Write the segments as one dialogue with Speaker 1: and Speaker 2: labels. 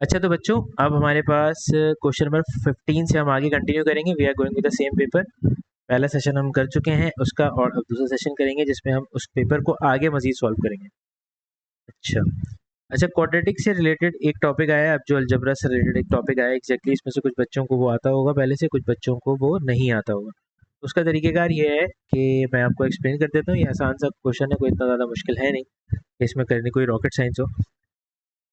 Speaker 1: अच्छा तो बच्चों अब हमारे पास क्वेश्चन नंबर 15 से हम आगे कंटिन्यू करेंगे। We are going with the same paper. पहला सेशन हम कर चुके हैं उसका, और अब दूसरा सेशन करेंगे जिसमें हम उस पेपर को आगे मजीद सॉल्व करेंगे। अच्छा अच्छा, क्वाड्रेटिक से रिलेटेड एक टॉपिक आया, अब जो अलजबरा से रिलेटेड एक टॉपिक आया एग्जैक्टली, इसमें से कुछ बच्चों को वो आता होगा पहले से, कुछ बच्चों को वो नहीं आता होगा। उसका तरीकेकार ये है कि मैं आपको एक्सप्लेन कर देता हूँ। ये आसान सा क्वेश्चन है, कोई इतना ज़्यादा मुश्किल है नहीं कि इसमें करने कोई रॉकेट साइंस हो।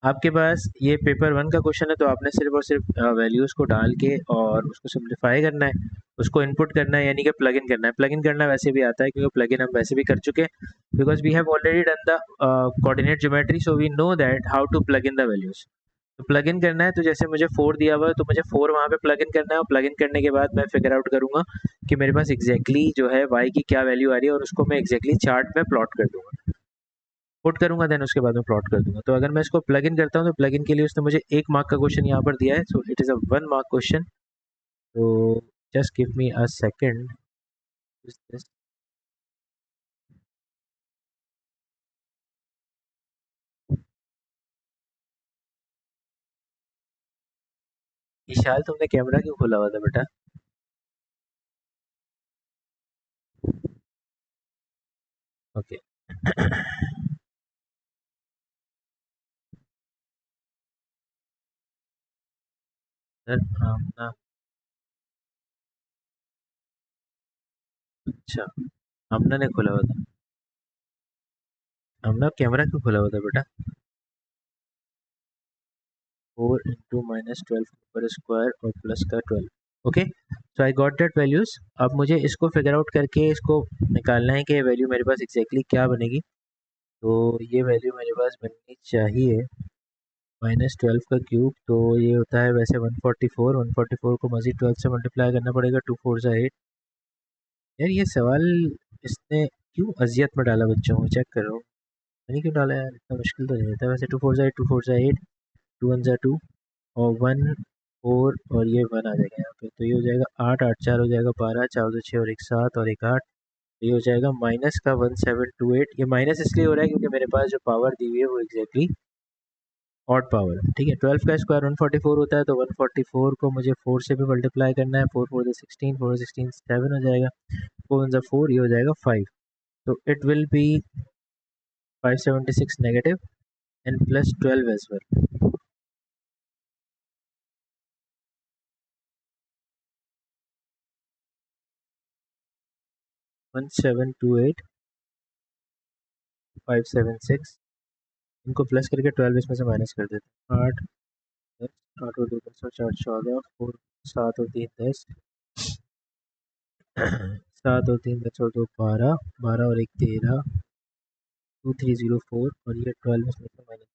Speaker 1: आपके पास ये पेपर 1 का क्वेश्चन है, तो आपने सिर्फ और सिर्फ वैल्यूज़ को डाल के और उसको सिंप्लीफाई करना है, उसको इनपुट करना है, यानी कि प्लग इन करना है। प्लग इन करना वैसे भी आता है क्योंकि प्लग इन हम वैसे भी कर चुके हैं, because we have already done the coordinate geometry, so we know that how to plug in the values. तो प्लग इन करना है, तो जैसे मुझे 4 दिया हुआ है तो मुझे 4 वहाँ पे प्लग इन करना है, और प्लग इन करने के बाद मैं फिगर आउट करूँगा कि मेरे पास एग्जैक्टली जो है y की क्या वैल्यू आ रही है, और उसको मैं एग्जैक्टली चार्ट में प्लॉट कर दूंगा, पुट करूंगा, देन उसके बाद में प्लॉट कर दूंगा। तो अगर मैं इसको प्लग इन करता हूँ तो प्लग इन के लिए उसने मुझे 1 मार्क का क्वेश्चन यहाँ पर दिया है, so it is a 1 mark question. तो just give me a second. Vishal, तुमने कैमरा क्यों खोला हुआ था बेटा? ओके। सर आमना, अच्छा, आमना ने खोला हुआ था। आमना, कैमरा क्यों खोला हुआ था बेटा? 4 इंटू माइनस 12 पर स्क्वायर और प्लस का 12। Okay, so I got that values. अब मुझे इसको फिगर आउट करके इसको निकालना है कि वैल्यू मेरे पास एग्जैक्टली क्या बनेगी। तो ये वैल्यू मेरे पास बननी चाहिए -12 का क्यूब, तो ये होता है वैसे 144। 144 को मजीद 12 से मल्टीप्लाई करना पड़ेगा, 2 4 जा 8। यार ये सवाल इसने क्यों अजियत में डाला बच्चों को, चेक करो। मैंने क्यों डाला यार, इतना मुश्किल तो नहीं होता वैसे। 2 4 जा 8, 2 4 जा 8, 2 1 जा 2, और 1 4, और ये 1 आ जाएगा यहाँ पे, तो ये हो जाएगा 8, 8 4 हो जाएगा 12, 4 2 6 और 1 7 और 1 8। ये हो जाएगा माइनस का 1728। ये माइनस इसलिए हो रहा है क्योंकि मेरे पास जो पावर दी हुई है वो एग्जैक्टली ऑड पावर है। ठीक है, 12 का स्क्वायर 144 होता है, तो 144 को मुझे 4 से भी मल्टीप्लाई करना है। 4 4 16, 4 16 7 हो जाएगा, 4 1 4, ये हो जाएगा 5। तो it will be 576 negative and plus 12 as well. 1728 576, इनको प्लस करके 12 इसमें से माइनस कर देते हैं। 8 10, 8 और 2 10 और 4 14, 4 7 और 3 10, 7 और 3 10 और 2 12, 12 और 1 13, 2304, और ये 12 इसमें से माइनस,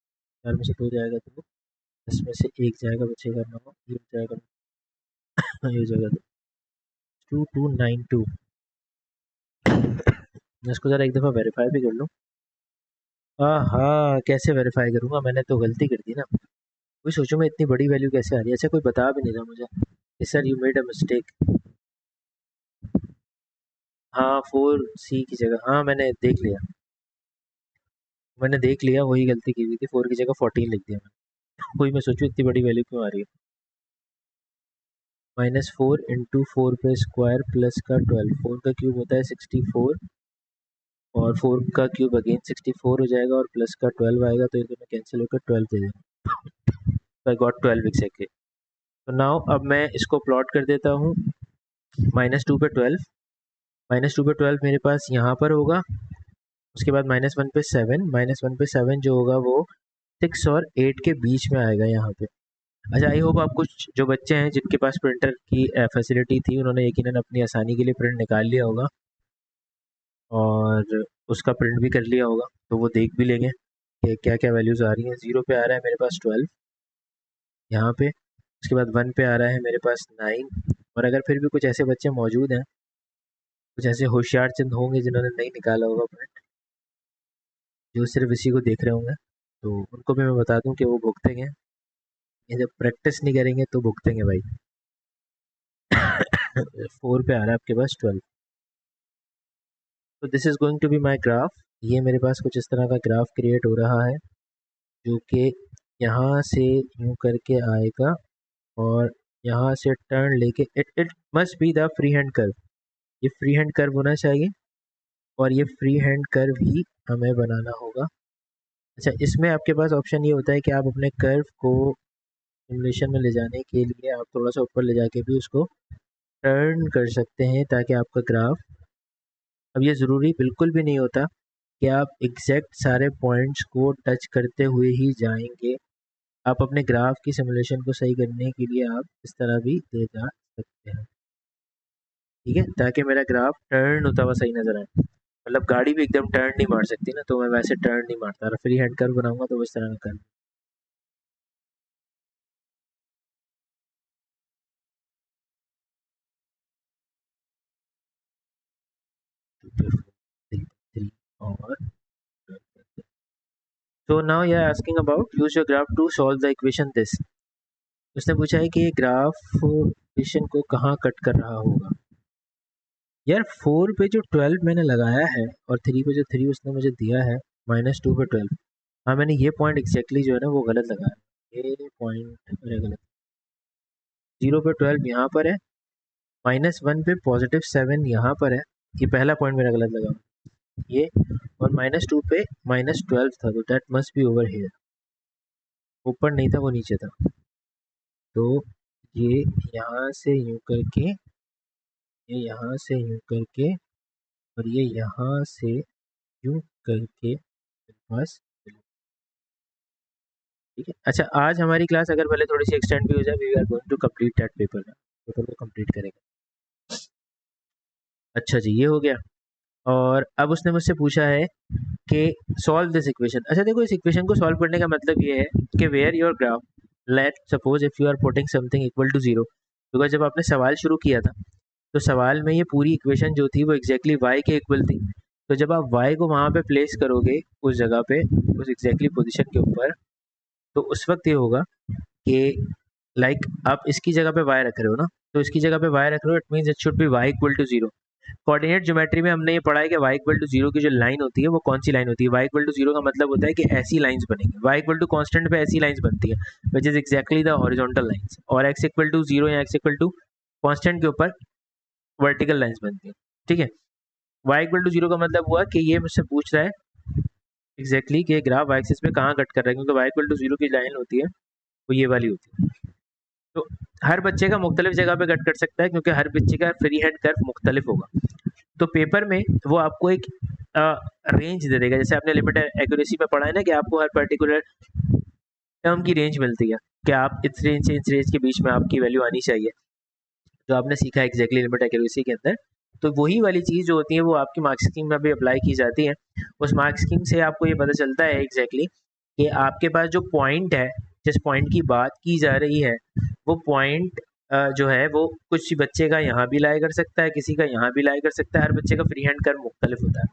Speaker 1: 4 में से 2 जाएगा तो 10 में से 1 जाएगा, बचेगा 9, ये हो जाएगा, ये हो जाएगा 2292। मैं इसको ज़रा एक दफ़ा वेरीफाई भी कर लूँ। हाँ, कैसे वेरीफाई करूँगा, मैंने तो गलती कर दी ना। वही सोचूं मैं, इतनी बड़ी वैल्यू कैसे आ रही है। अच्छा, कोई बता भी नहीं रहा मुझे कि sir you made a mistake. हाँ, 4 सी की जगह, हाँ मैंने देख लिया, वही गलती की हुई थी। 4 की जगह 14 लिख दिया मैंने। वही मैं सोचूं इतनी बड़ी वैल्यू क्यों आ रही है। -4 इंटू 4 पे स्क्वायर प्लस का 12, 4 का क्यूब होता है 64, और 4 का क्यूब अगेन 64 हो जाएगा, और प्लस का 12 आएगा, तो ये दोनों कैंसिल होकर 12 दे देगा। तो आई गॉट 12 एग्जैक्टली। तो नाउ अब मैं इसको प्लॉट कर देता हूँ। -2 पे 12, -2 पे 12 मेरे पास यहाँ पर होगा। उसके बाद -1 पे 7, -1 पे 7 जो होगा वो 6 और 8 के बीच में आएगा यहाँ पे। अच्छा, आई होप आप कुछ जो बच्चे हैं जिनके पास प्रिंटर की फैसिलिटी थी, उन्होंने यकीनन अपनी आसानी के लिए प्रिंट निकाल लिया होगा और उसका प्रिंट भी कर लिया होगा, तो वो देख भी लेंगे कि क्या क्या वैल्यूज़ आ रही हैं। 0 पे आ रहा है मेरे पास 12 यहाँ पे, उसके बाद 1 पे आ रहा है मेरे पास 9, और अगर फिर भी कुछ ऐसे बच्चे मौजूद हैं, कुछ ऐसे होशियार चंद होंगे जिन्होंने नहीं निकाला होगा प्रिंट, जो सिर्फ इसी को देख रहे होंगे, तो उनको भी मैं बता दूं कि वो भुगतेंगे। ये जब प्रैक्टिस नहीं करेंगे तो भुगतेंगे भाई। 4 पे आ रहा है आपके पास 12। तो this is going to be my graph. ये मेरे पास कुछ इस तरह का ग्राफ क्रिएट हो रहा है, जो कि यहाँ से यूँ करके आएगा और यहाँ से टर्न लेके it must be the free hand curve. ये फ्री हैंड कर्व होना चाहिए और ये फ्री हैंड कर्व ही हमें बनाना होगा। अच्छा, इसमें आपके पास ऑप्शन ये होता है कि आप अपने कर्व को सिमुलेशन में ले जाने के लिए आप थोड़ा सा ऊपर ले जाके भी उसको टर्न कर सकते हैं ताकि आपका ग्राफ, अब ये ज़रूरी बिल्कुल भी नहीं होता कि आप एग्जैक्ट सारे पॉइंट्स को टच करते हुए ही जाएंगे। आप अपने ग्राफ की सिमुलेशन को सही करने के लिए आप इस तरह भी दे जा सकते हैं, ठीक है, ताकि मेरा ग्राफ टर्न होता हुआ सही नज़र आए। मतलब गाड़ी भी एकदम टर्न नहीं मार सकती ना, तो मैं वैसे टर्न नहीं मारता। फ्री हैंड कर्व बनाऊंगा तो इस तरह का कर्व। और so now you are asking about use your graph to solve the equation this। उसने पूछा है कि ग्राफ इक्वेशन को कहाँ कट कर रहा होगा। यार 4 पे जो 12 मैंने लगाया है और 3 पे जो 3 उसने मुझे दिया है, -2 पे 12। हाँ, मैंने ये पॉइंट एग्जैक्टली जो है ना वो गलत लगाया। ये पॉइंट मेरा गलत। 0 पे 12 यहाँ पर है, -1 पे +7 यहाँ पर है। ये पहला पॉइंट मेरा गलत लगा ये, और -2 पे -12 था, तो that must be over here. ऊपर नहीं था, वो नीचे था। तो ये यहाँ से यूँ करके, ये यहाँ से यूँ करके, और ये यहाँ से यूँ करके बस, ठीक है। अच्छा, आज हमारी क्लास अगर भले थोड़ी सी एक्सटेंड भी हो जाए, we are going to complete that paper को कंप्लीट करेंगे। अच्छा जी, ये हो गया। और अब उसने मुझसे पूछा है कि सॉल्व दिस इक्वेशन। अच्छा देखो, इस इक्वेशन को सॉल्व करने का मतलब ये है कि where your graph, let suppose if you are putting something equal to 0। Because जब आपने सवाल शुरू किया था तो सवाल में ये पूरी इक्वेशन जो थी वो एग्जैक्टली y के इक्वल थी। तो जब आप y को वहाँ पे प्लेस करोगे उस जगह पे, उस एग्जैक्टली पोजीशन के ऊपर, तो उस वक्त ये होगा कि लाइक आप इसकी जगह पे y रख रहे हो ना, तो इसकी जगह पे y रख रहे हो, it means it should be y equal to 0। Coordinate geometry में हमने ये पढ़ा है कि y इक्वल टू 0 की जो लाइन होती है वो कौन सी लाइन होती है। y इक्वल टू 0 का मतलब होता है कि ऐसी लाइंस बनेंगी। y इक्वल टू कांस्टेंट पे ऐसी लाइंस बनती है which is exactly the horizontal lines, और x इक्वल टू 0 या x इक्वल टू कांस्टेंट के ऊपर वर्टिकल लाइंस बनती है, ठीक है। y इक्वल टू 0 का मतलब हुआ कि ये मुझसे पूछ रहा है एग्जैक्टली कि ग्राफ y एक्सिस पे कहाँ कट कर रहा है, क्योंकि y इक्वल टू 0 की लाइन होती है वो ये वाली होती है। तो हर बच्चे का मुख्तलिफ जगह पे कट कर सकता है क्योंकि हर बच्चे का फ्री हैंड कर्व मुख्तलिफ होगा। तो पेपर में वो आपको एक रेंज दे देगा, जैसे आपने लिमिट एक्यूरेसी में पढ़ा है ना कि आपको हर पर्टिकुलर टर्म की रेंज मिलती है कि आप इस रेंज से इस रेंज के बीच में आपकी वैल्यू आनी चाहिए, जो आपने सीखा एग्जैक्टली लिमिट एक्यूरेसी के अंदर। तो वही वाली चीज़ जो होती है वो आपकी मार्क्स स्कीम में भी अप्लाई की जाती है। उस मार्क्स स्कीम से आपको ये पता चलता है एग्जैक्टली कि आपके पास जो पॉइंट है, जिस पॉइंट की बात की जा रही है, वो पॉइंट जो है वो कुछ बच्चे का यहाँ भी लाई कर सकता है, किसी का यहाँ भी लाई कर सकता है। हर बच्चे का फ्री हैंड कर्व मुख्तलिफ होता है।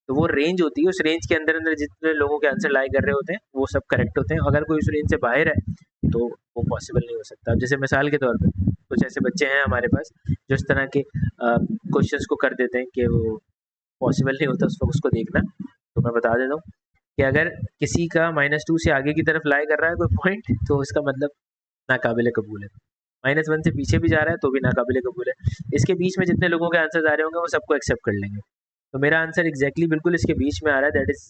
Speaker 1: तो वो रेंज होती है, उस रेंज के अंदर अंदर जितने लोगों के आंसर लाई कर रहे होते हैं वो सब करेक्ट होते हैं। अगर कोई उस रेंज से बाहर है तो वो पॉसिबल नहीं हो सकता। अब जैसे मिसाल के तौर पे कुछ ऐसे बच्चे हैं हमारे पास जो इस तरह के क्वेश्चंस को कर देते हैं कि वो पॉसिबल नहीं होता, उस वक्त उसको देखना। तो मैं बता देता हूँ कि अगर किसी का -2 से आगे की तरफ लाई कर रहा है कोई पॉइंट, तो इसका मतलब नाकाबिले कबूल है। -1 से पीछे भी जा रहा है तो भी नाकाबिले कबूल है। इसके बीच में जितने लोगों के आंसर आ रहे होंगे वो सबको एक्सेप्ट कर लेंगे। तो मेरा आंसर एग्जैक्टली बिल्कुल इसके बीच में आ रहा है, दैट इज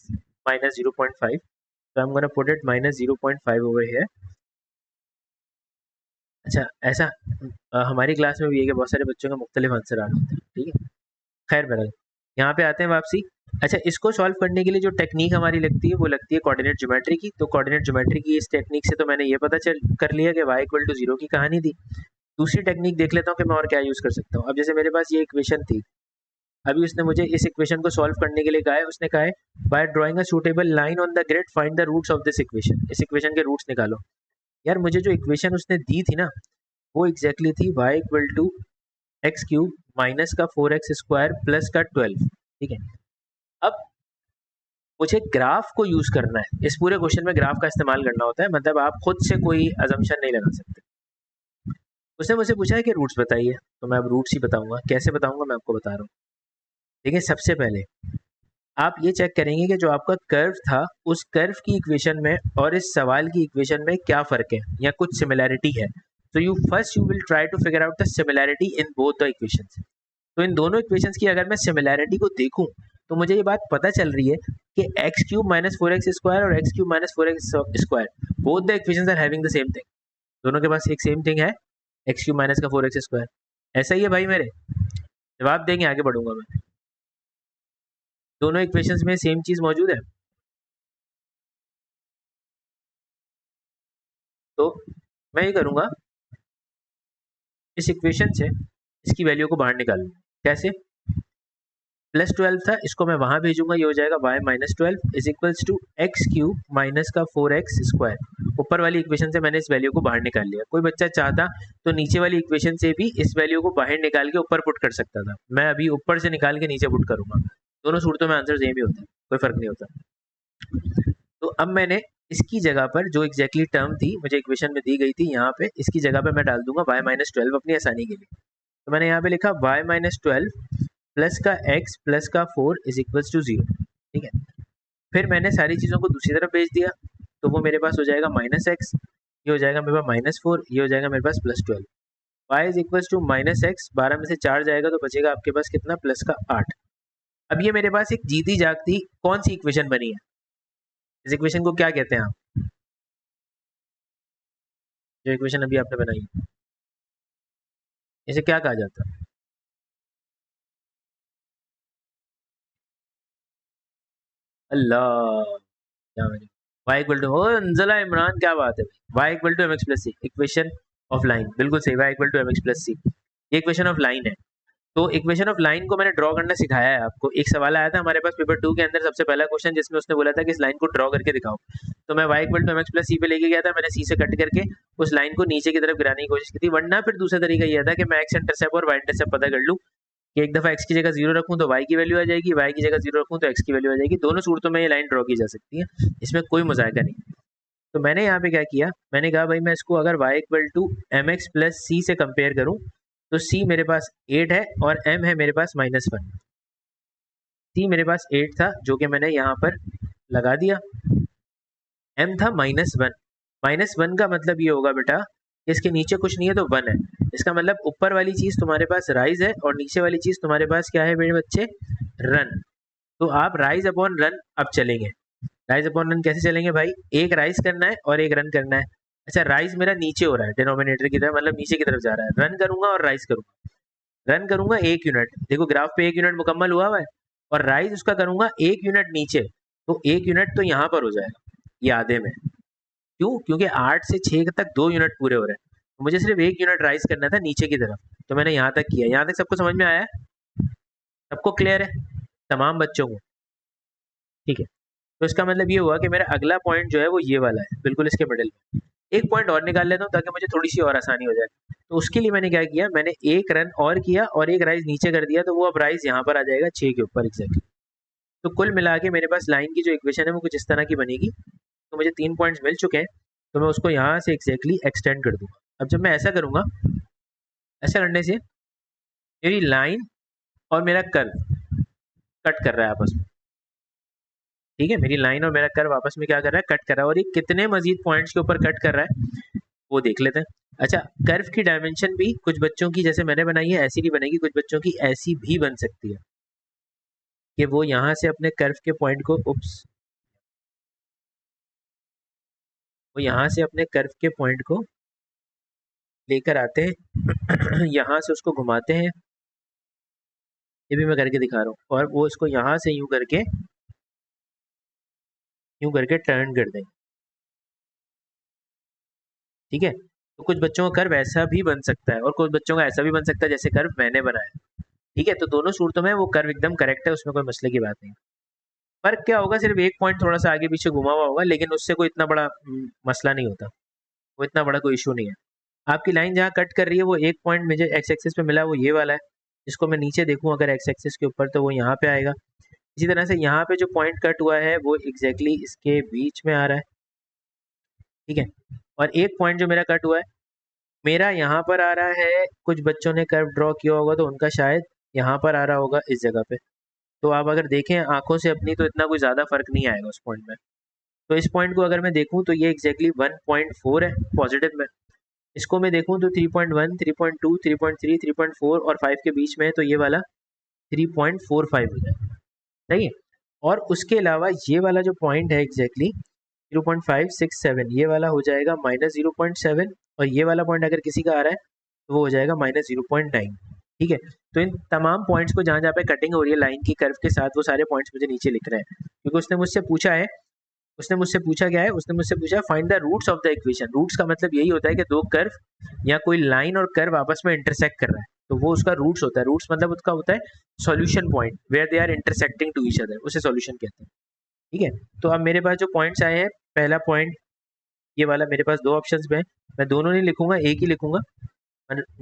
Speaker 1: -0.5। तो I am gonna put it -0.5 over here. अच्छा, ऐसा हमारी क्लास में भी है कि बहुत सारे बच्चों के मुख्तलिफ आंसर आ रहे होते हैं, ठीक है। खैर बहरहाल, यहाँ पे आते हैं वापसी। अच्छा, इसको सॉल्व करने के लिए जो टेक्निक हमारी लगती है वो लगती है कोऑर्डिनेट ज्योमेट्री की। तो कोऑर्डिनेट ज्योमेट्री की इस टेक्निक से तो मैंने ये पता चल कर लिया कि y इक्वल टू 0 की कहानी थी। दूसरी टेक्निक देख लेता हूँ कि मैं और क्या यूज़ कर सकता हूँ। अब जैसे मेरे पास ये इक्वेशन थी, अभी उसने मुझे इस इक्वेशन को सॉल्व करने के लिए कहा है। उसने कहा है by drawing a suitable line on the grid find the roots of this equation. इस इक्वेशन के रूट्स निकालो। यार मुझे जो इक्वेशन उसने दी थी ना वो एग्जैक्टली थी y equal to x cube minus का 4x² प्लस का 12, ठीक है। अब मुझे ग्राफ को यूज करना है, इस पूरे क्वेश्चन में ग्राफ का इस्तेमाल करना होता है, मतलब आप खुद से कोई अजम्पशन नहीं लगा सकते। उसने मुझसे पूछा है कि रूट्स बताइए, तो मैं अब रूट्स ही बताऊंगा। कैसे बताऊंगा मैं आपको बता रहा हूँ। देखिए, सबसे पहले आप ये चेक करेंगे कि जो आपका कर्व था उस कर्व की इक्वेशन में और इस सवाल की इक्वेशन में क्या फ़र्क है या कुछ सिमिलैरिटी है। तो you will try to figure out the similarity in both the equations. तो इन दोनों इक्वेशंस की अगर मैं सिमिलैरिटी को देखूं तो मुझे ये बात पता चल रही है कि x cube minus four x square और x cube minus four x square both the equations are having the same thing. दोनों के पास एक सेम थिंग है, एक्स क्यूब माइनस का फोर एक्स स्क्वायर। ऐसा ही है भाई मेरे, जवाब देंगे आगे बढ़ूंगा मैं। दोनों इक्वेशंस में सेम चीज़ मौजूद है। तो मैं ये करूँगा, इस इक्वेशन से इसकी वैल्यू को बाहर निकाल लूँगा। कैसे? +12 था, इसको मैं वहाँ भेजूंगा, ये हो जाएगा y minus 12 is equals to x cube minus का 4x स्क्वायर। ऊपर वाली इक्वेशन से मैंने इस वैल्यू को बाहर निकाल लिया। कोई बच्चा चाहता तो नीचे वाली इक्वेशन से भी इस वैल्यू को बाहर निकाल के ऊपर पुट कर सकता था। मैं अभी ऊपर से निकाल के नीचे पुट करूंगा, दोनों सूरतों में आंसर सेम ही होता है, कोई फ़र्क नहीं होता। तो अब मैंने इसकी जगह पर जो एग्जैक्टली टर्म थी मुझे इक्वेशन में दी गई थी, यहाँ पे इसकी जगह पे मैं डाल दूंगा y माइनस 12 अपनी आसानी के लिए। तो मैंने यहाँ पे लिखा y माइनस 12 प्लस का x प्लस का 4 इज इक्वल्स टू 0। ठीक है, फिर मैंने सारी चीज़ों को दूसरी तरफ भेज दिया, तो वो मेरे पास हो जाएगा माइनस एक्स, ये हो जाएगा मेरे पास माइनस 4, ये हो जाएगा मेरे पास +12। y is equals to minus x, 12 में से 4 जाएगा तो बचेगा आपके पास कितना, प्लस का 8। अब ये मेरे पास एक जीती जागती कौन सी इक्वेशन बनी है? इस इक्वेशन को क्या कहते हैं आप, जो इक्वेशन अभी आपने बनाई है इसे क्या कहा जाता है? अल्लाह, क्या मैंने y इक्वल टू, ओ अंजला इमरान, क्या बात है भाई, y equal to m x plus c, equation of line, बिल्कुल सही, y equal to m x plus c, ये इक्वेशन ऑफ लाइन है। तो इक्वेशन ऑफ लाइन को मैंने ड्रॉ करना सिखाया है आपको। एक सवाल आया था हमारे पास पेपर 2 के अंदर, सबसे पहला क्वेश्चन, जिसमें उसने बोला था कि इस लाइन को ड्रॉ करके दिखाओ। तो मैं y equal to m x plus c पे लेके गया था, मैंने c से कट करके उस लाइन को नीचे की तरफ गिराने की कोशिश की थी। वरना फिर दूसरा तरीका यह था कि मैं x इंटरसेप्ट और y इंटरसेप्ट पता कर लूँ कि एक दफ़ा x की जगह 0 रखूँ तो y की वैल्यू आ जाएगी, y की जगह 0 रखूँ तो x की वैल्यू आ जाएगी। दोनों सूरतों में ये लाइन ड्रॉ की जा सकती है, इसमें कोई मजाका नहीं। तो मैंने यहाँ पे क्या किया, मैंने कहा भाई मैं इसको अगर y equal to m x plus c से कंपेयर करूँ तो c मेरे पास 8 है और m है मेरे पास -1। c मेरे पास 8 था जो कि मैंने यहाँ पर लगा दिया, m था -1। -1 का मतलब ये होगा बेटा कि इसके नीचे कुछ नहीं है तो 1 है। इसका मतलब ऊपर वाली चीज़ तुम्हारे पास राइज है और नीचे वाली चीज़ तुम्हारे पास क्या है मेरे बच्चे, रन। तो आप राइज अपॉन रन अब चलेंगे। राइज अपॉन रन कैसे चलेंगे भाई, एक राइज करना है और एक रन करना है। अच्छा, राइज मेरा नीचे हो रहा है डिनोमिनेटर की तरफ, मतलब नीचे की तरफ जा रहा है। रन करूंगा और राइज करूंगा, रन करूंगा 1 यूनिट, देखो ग्राफ पे 1 यूनिट मुकम्मल हुआ है, और राइज उसका करूंगा 1 यूनिट नीचे, तो 1 यूनिट तो यहाँ पर हो जाएगा, ये आधे में। क्यों? क्योंकि 8 से 6 तक 2 यूनिट पूरे हो रहे हैं, तो मुझे सिर्फ 1 यूनिट राइज करना था नीचे की तरफ, तो मैंने यहाँ तक किया। यहाँ तक सबको समझ में आया है? सबको क्लियर है, तमाम बच्चों को? ठीक है, तो इसका मतलब ये हुआ कि मेरा अगला पॉइंट जो है वो ये वाला है, बिल्कुल इसके मिडिल में। एक पॉइंट और निकाल लेता हूँ ताकि मुझे थोड़ी सी और आसानी हो जाए। तो उसके लिए मैंने क्या किया, मैंने एक रन और किया और एक राइज नीचे कर दिया, तो वो अब राइज यहाँ पर आ जाएगा 6 के ऊपर एग्जैक्टली। तो कुल मिला के मेरे पास लाइन की जो इक्वेशन है वो कुछ इस तरह की बनेगी। तो मुझे 3 पॉइंट्स मिल चुके हैं, तो मैं उसको यहाँ से एग्जैक्टली एक्सटेंड कर दूंगा। अब जब मैं ऐसा करूँगा, ऐसा करने से मेरी लाइन और मेरा कर्व कट कर रहा है आपस में। ठीक है, मेरी लाइन और मेरा कर्व आपस में क्या कर रहा है, कट कर रहा है। और ये कितने मजीद पॉइंट्स के ऊपर कट कर रहा है वो देख लेते हैं। अच्छा, कर्व की डायमेंशन भी कुछ बच्चों की जैसे मैंने बनाई है ऐसी नहीं बनेगी, कुछ बच्चों की ऐसी भी बन सकती है कि वो यहाँ से अपने कर्व के पॉइंट को, उप्स, वो यहाँ से अपने कर्व के पॉइंट को लेकर आते हैं यहाँ से उसको घुमाते हैं, ये भी मैं करके दिखा रहा हूँ, और वो इसको यहाँ से यूं करके टर्न कर देंगे। ठीक है, तो कुछ बच्चों का कर्व ऐसा भी बन सकता है और कुछ बच्चों का ऐसा भी बन सकता है जैसे कर्व मैंने बनाया। ठीक है, तो दोनों सूरतों में वो कर्व एकदम करेक्ट है, उसमें कोई मसले की बात नहीं। फर्क क्या होगा, सिर्फ एक पॉइंट थोड़ा सा आगे पीछे घुमा हुआ होगा, लेकिन उससे कोई इतना बड़ा मसला नहीं होता, वो इतना बड़ा कोई इशू नहीं है। आपकी लाइन जहाँ कट कर रही है वो एक पॉइंट मुझे एक्स एक्सिस पे मिला, वो ये वाला है। इसको मैं नीचे देखूँ अगर एक्स एक्सिस के ऊपर, तो वो यहाँ पे आएगा। इसी तरह से यहाँ पे जो पॉइंट कट हुआ है वो एग्जैक्टली इसके बीच में आ रहा है। ठीक है, और एक पॉइंट जो मेरा कट हुआ है मेरा यहाँ पर आ रहा है, कुछ बच्चों ने कर्व ड्रॉ किया होगा तो उनका शायद यहाँ पर आ रहा होगा इस जगह पे। तो आप अगर देखें आंखों से अपनी तो इतना कोई ज़्यादा फर्क नहीं आएगा उस पॉइंट में। तो इस पॉइंट को अगर मैं देखूँ तो ये एग्जैक्टली 1.4 है पॉजिटिव में। इसको मैं देखूँ तो 3.1, 3.2, 3.3, 3.4 और 5 के बीच में है, तो ये वाला 3.45 हो जाएगा। सही है। और उसके अलावा ये वाला जो पॉइंट है एग्जैक्टली 0.567, ये वाला हो जाएगा -0.7, और ये वाला पॉइंट अगर किसी का आ रहा है तो वो हो जाएगा -0.9। ठीक है। तो इन तमाम पॉइंट्स को जहाँ जहाँ पे कटिंग हो रही है लाइन की कर्व के साथ, वो सारे पॉइंट्स मुझे नीचे लिख रहे हैं, क्योंकि उसने मुझसे पूछा क्या है, उसने मुझसे पूछा find the roots of the equation. Roots का मतलब यही होता है कि दो कर्व या कोई लाइन और कर्व आपस में इंटरसेक्ट कर रहा है, तो वो उसका रूट्स होता है। रूट्स मतलब उसका होता है solution point, where they are intersecting to each other, उसे सॉल्यूशन कहते हैं। ठीक है। तो अब मेरे पास जो पॉइंट्स आए हैं, पहला पॉइंट ये वाला, मेरे पास दो ऑप्शंस में, मैं दोनों नहीं लिखूंगा, एक ही लिखूंगा।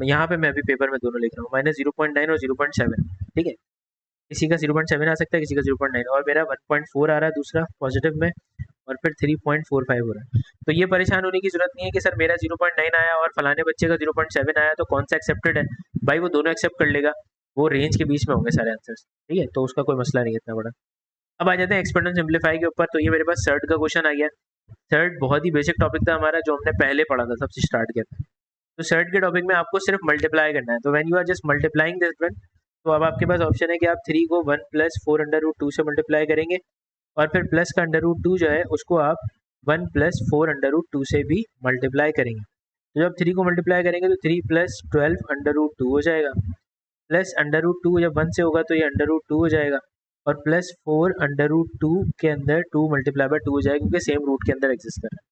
Speaker 1: यहाँ पे मैं अभी पेपर में दोनों लिख रहा हूँ, -0.9 और 0.7। ठीक है। किसी का 0.7 आ सकता है, किसी का 0.9, और मेरा 1.4 आ रहा है दूसरा पॉजिटिव में, और फिर 3.45 हो रहा है। तो ये परेशान होने की जरूरत नहीं है कि सर मेरा 0.9 आया और फलाने बच्चे का 0.7 आया, तो कौन सा एक्सेप्टेड है। भाई वो दोनों एक्सेप्ट कर लेगा, वो रेंज के बीच में होंगे सारे आंसर्स। ठीक है। तो उसका कोई मसला नहीं है इतना बड़ा। अब आ जाते हैं एक्सपोनेंशियल सिंप्लीफाई के ऊपर। तो ये मेरे पास थर्ड का क्वेश्चन आ गया। थर्ड बहुत ही बेसिक टॉपिक था हमारा, जो हमने पहले पढ़ा था, सबसे स्टार्ट किया था। तो थर्ड के टॉपिक में आपको सिर्फ मल्टीप्लाई करना है। तो when you are just multiplying this one, तो अब आपके पास ऑप्शन है कि आप 3 को 1 + 4√2 से मल्टीप्लाई करेंगे, और फिर प्लस का √2 जो है उसको आप 1 + 4√2 से भी मल्टीप्लाई करेंगे। तो जब 3 को मल्टीप्लाई करेंगे तो 3 + 12√2 हो जाएगा, प्लस √2 जब 1 से होगा तो ये √2 हो जाएगा, और प्लस 4√2 के अंदर 2 × 2 हो जाएगा, क्योंकि सेम रूट के अंदर एग्जिस्ट कर रहा है।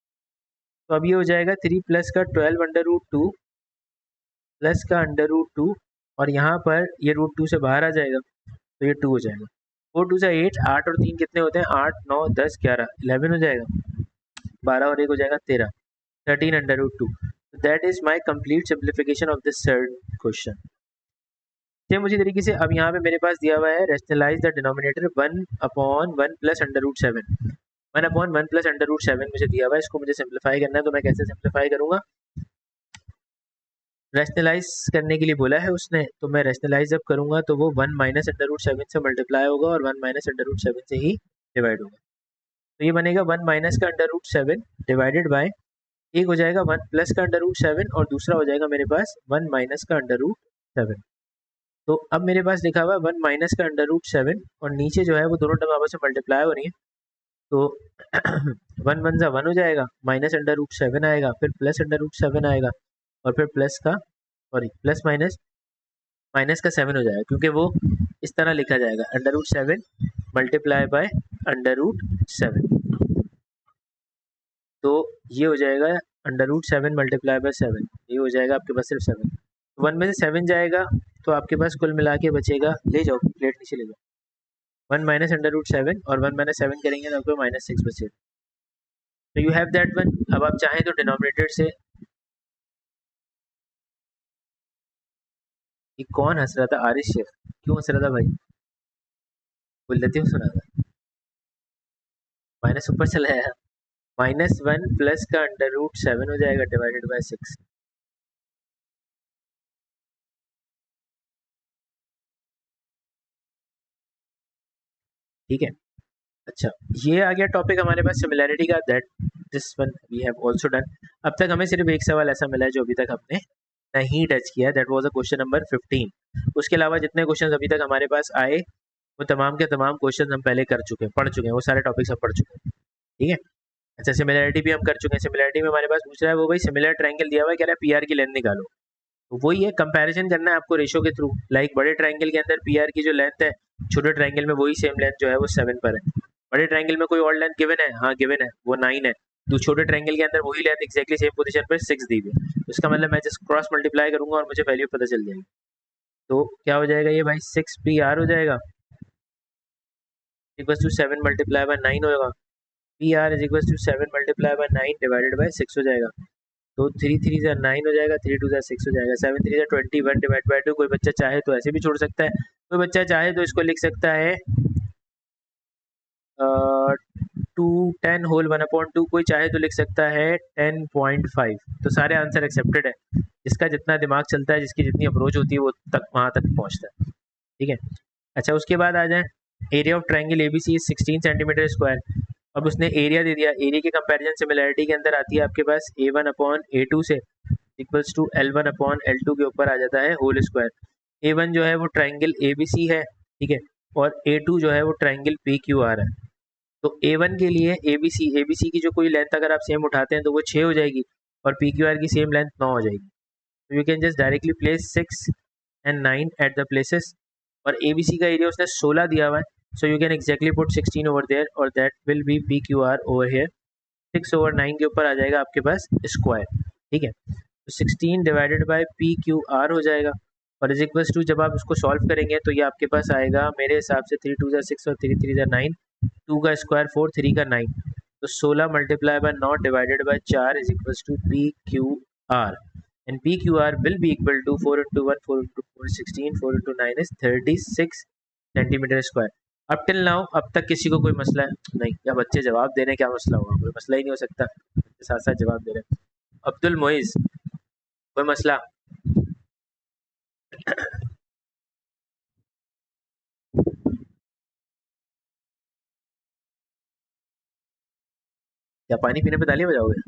Speaker 1: तो अब ये हो जाएगा 3 + का 12√2 प्लस का √2, और यहाँ पर ये √2 से बाहर आ जाएगा, तो ये 2 हो जाएगा। 4 2 से 8, 8 और 3 कितने होते हैं, 8 9 10 11 11 हो जाएगा, 12 और 1 हो जाएगा 13, 13√2। That is my complete simplification of this third question. Same उसी तरीके से अब यहाँ पे मेरे पास दिया हुआ है रेशनलाइज द डिनोमिनेटर 1/1 + √7। 1/1 + √7 मुझे दिया हुआ है, इसको मुझे सिंप्लीफाई करना है। तो मैं कैसे सिंप्लीफाई करूँगा, रैशनलाइज करने के लिए बोला है उसने, तो मैं रैशनलाइज जब करूँगा तो वो 1 - √7 से मल्टीप्लाई होगा और 1 - √7 से ही डिवाइड होगा। तो ये बनेगा 1 - का √7 डिवाइडेड बाय, एक हो जाएगा 1 + का √7 और दूसरा हो जाएगा मेरे पास 1 - का √7। तो अब मेरे पास लिखा हुआ है 1 - का √7, और नीचे जो है वो दोनों टर्म आपस में मल्टीप्लाई हो रही है। तो 1 1 ज़ा 1 हो जाएगा, माइनस √7 आएगा, फिर प्लस √7 आएगा, और फिर प्लस का सॉरी प्लस माइनस माइनस का 7 हो जाएगा, क्योंकि वो इस तरह लिखा जाएगा √7 मल्टीप्लाई बाय √7। तो ये हो जाएगा √7 मल्टीप्लाई बाय 7, ये हो जाएगा आपके पास सिर्फ 7। 1 में से 7 जाएगा तो आपके पास कुल मिला के बचेगा, ले जाओ प्लेट नीचे ले जाओ, 1 - √7 और 1 - 7 करेंगे तो आपको -6 बचेगा। तो यू हैव दैट वन। अब आप चाहें तो डिनोमिनेटर से, ये कौन हंस रहा था, आरिश शेख क्यों हंस रहा था भाई, कोई लतीफ़ सुना था, माइनस ऊपर चला आया, -1 प्लस का √7 हो जाएगा डिवाइडेड बाय 6। ठीक है। अच्छा, ये आ गया टॉपिक हमारे पास सिमिलैरिटी का, that this one we have also done. अब तक हमें सिर्फ एक सवाल ऐसा मिला है जो अभी तक हमने नहीं टच किया, that was a question number 15। उसके अलावा जितने क्वेश्चंस अभी तक हमारे पास आए वो तमाम के तमाम क्वेश्चंस हम पहले कर चुके हैं, पढ़ चुके हैं, वो सारे टॉपिक्स हम पढ़ चुके हैं। ठीक है। अच्छा, सिमिलैरिटी भी हम कर चुके हैं। सिमिलैरिटी में हमारे पास पूछ रहा है वो भाई सिमिलर ट्रायंगल दिया हुआ है, कह रहा है पीआर की लेंथ निकालो। तो वही है, कंपैरिजन करना है आपको रेशो के थ्रू। लाइक बड़े ट्रायंगल के अंदर पीआर की जो लेंथ है, छोटे ट्रायंगल में वही सेम लेंथ जो है वो 7 पर है। बड़े ट्रायंगल में कोई और लेंथ गिवन है, हाँ गिवन है, वो 9 है। तो छोटे ट्रायंगल के अंदर वही लेंथ एक्जैक्टली सेम पोजीशन पर 6 दी हुई है। तो इसका मतलब मैं जस्ट क्रॉस मल्टीप्लाई करूंगा और मुझे वैल्यू पता चल जाएगी। तो क्या हो जाएगा ये भाई, 6 PR हो जाएगा, इक्वल्स टू 7 मल्टीप्लाई बाय 9 होगा। PR is equals to 7 multiply by 9 divided by 6 हो जाएगा। तो 3 3 ज़ा 9 हो जाएगा, 3 2 ज़ा 6 हो जाएगा, 7 3 ज़ा 21 डिवाइड बाय 2। कोई बच्चा चाहे तो ऐसे भी छोड़ सकता है, कोई बच्चा चाहे तो इसको लिख सकता है 2 10 होल 1/2, कोई चाहे तो लिख सकता है 10.5। तो सारे आंसर एक्सेप्टेड है, जिसका जितना दिमाग चलता है, जिसकी जितनी अप्रोच होती है वो तक वहाँ तक पहुँचता है। ठीक है। अच्छा, उसके बाद आ जाए area of triangle ABC is 16 centimetre square. अब उसने एरिया दे दिया, एरिया की कंपैरिजन सिमिलैरिटी के अंदर आती है आपके पास a1 अपॉन a2 से equals to L1 upon L2 के ऊपर आ जाता है होल स्क्वायर। a1 जो है वो ट्राइंगल ABC है, ठीक है, और a2 जो है वो ट्राइंगल PQR है। तो a1 के लिए ABC की जो कोई लेंथ अगर आप सेम उठाते हैं तो वो 6 हो जाएगी और PQR की सेम लेंथ 9 हो जाएगी। तो you can just directly place 6 and 9 at the places. और ABC का एरिया उसने 16 दिया हुआ है, so you can exactly put 16 over there और that will be PQR over here. 6/9 के ऊपर आ जाएगा आपके पास स्क्वायर, ठीक है। तो 16 डिवाइडेड बाय PQR हो जाएगा और इज इक्वल्स टू, जब आप इसको सॉल्व करेंगे तो ये आपके पास आएगा मेरे हिसाब से 3 2 6 और 3 3 9, 2 का स्क्वायर 4, 3 का 9, तो 16 multiply by 9 divided by 4 is equals to PQR and PQR will be equal to 4 into 1 4 into 4 is 16, 4 into 9 is 36 centimetre square. अब टिल नाउ अब तक किसी को कोई मसला है नहीं? या बच्चे जवाब दे रहे हैं, क्या मसला होगा? कोई मसला ही नहीं हो सकता, साथ साथ जवाब दे रहे हैं। अब्दुल मोइज, कोई मसला? क्या पानी पीने पे तालियां बजाओगे?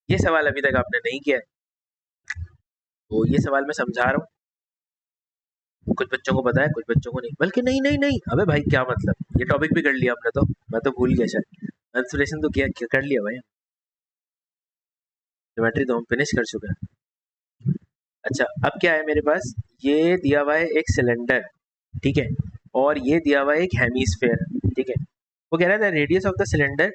Speaker 1: ये सवाल अभी तक आपने नहीं किया है, तो ये सवाल मैं समझा रहा हूँ। कुछ बच्चों को पता है, कुछ बच्चों को नहीं, बल्कि नहीं नहीं नहीं, अबे भाई क्या मतलब, ये टॉपिक भी कर लिया हमने तो, मैं तो भूल गया शायद। कंसिडरेशन तो किया, कर लिया भाई, ज्योमेट्री तो हम फिनिश कर चुके हैं। अच्छा, अब क्या है मेरे पास, ये दिया हुआ है एक सिलेंडर, ठीक है, और ये दिया हुआ है एक हेमीस्फेयर, ठीक है। वो कह रहा था radius of the cylinder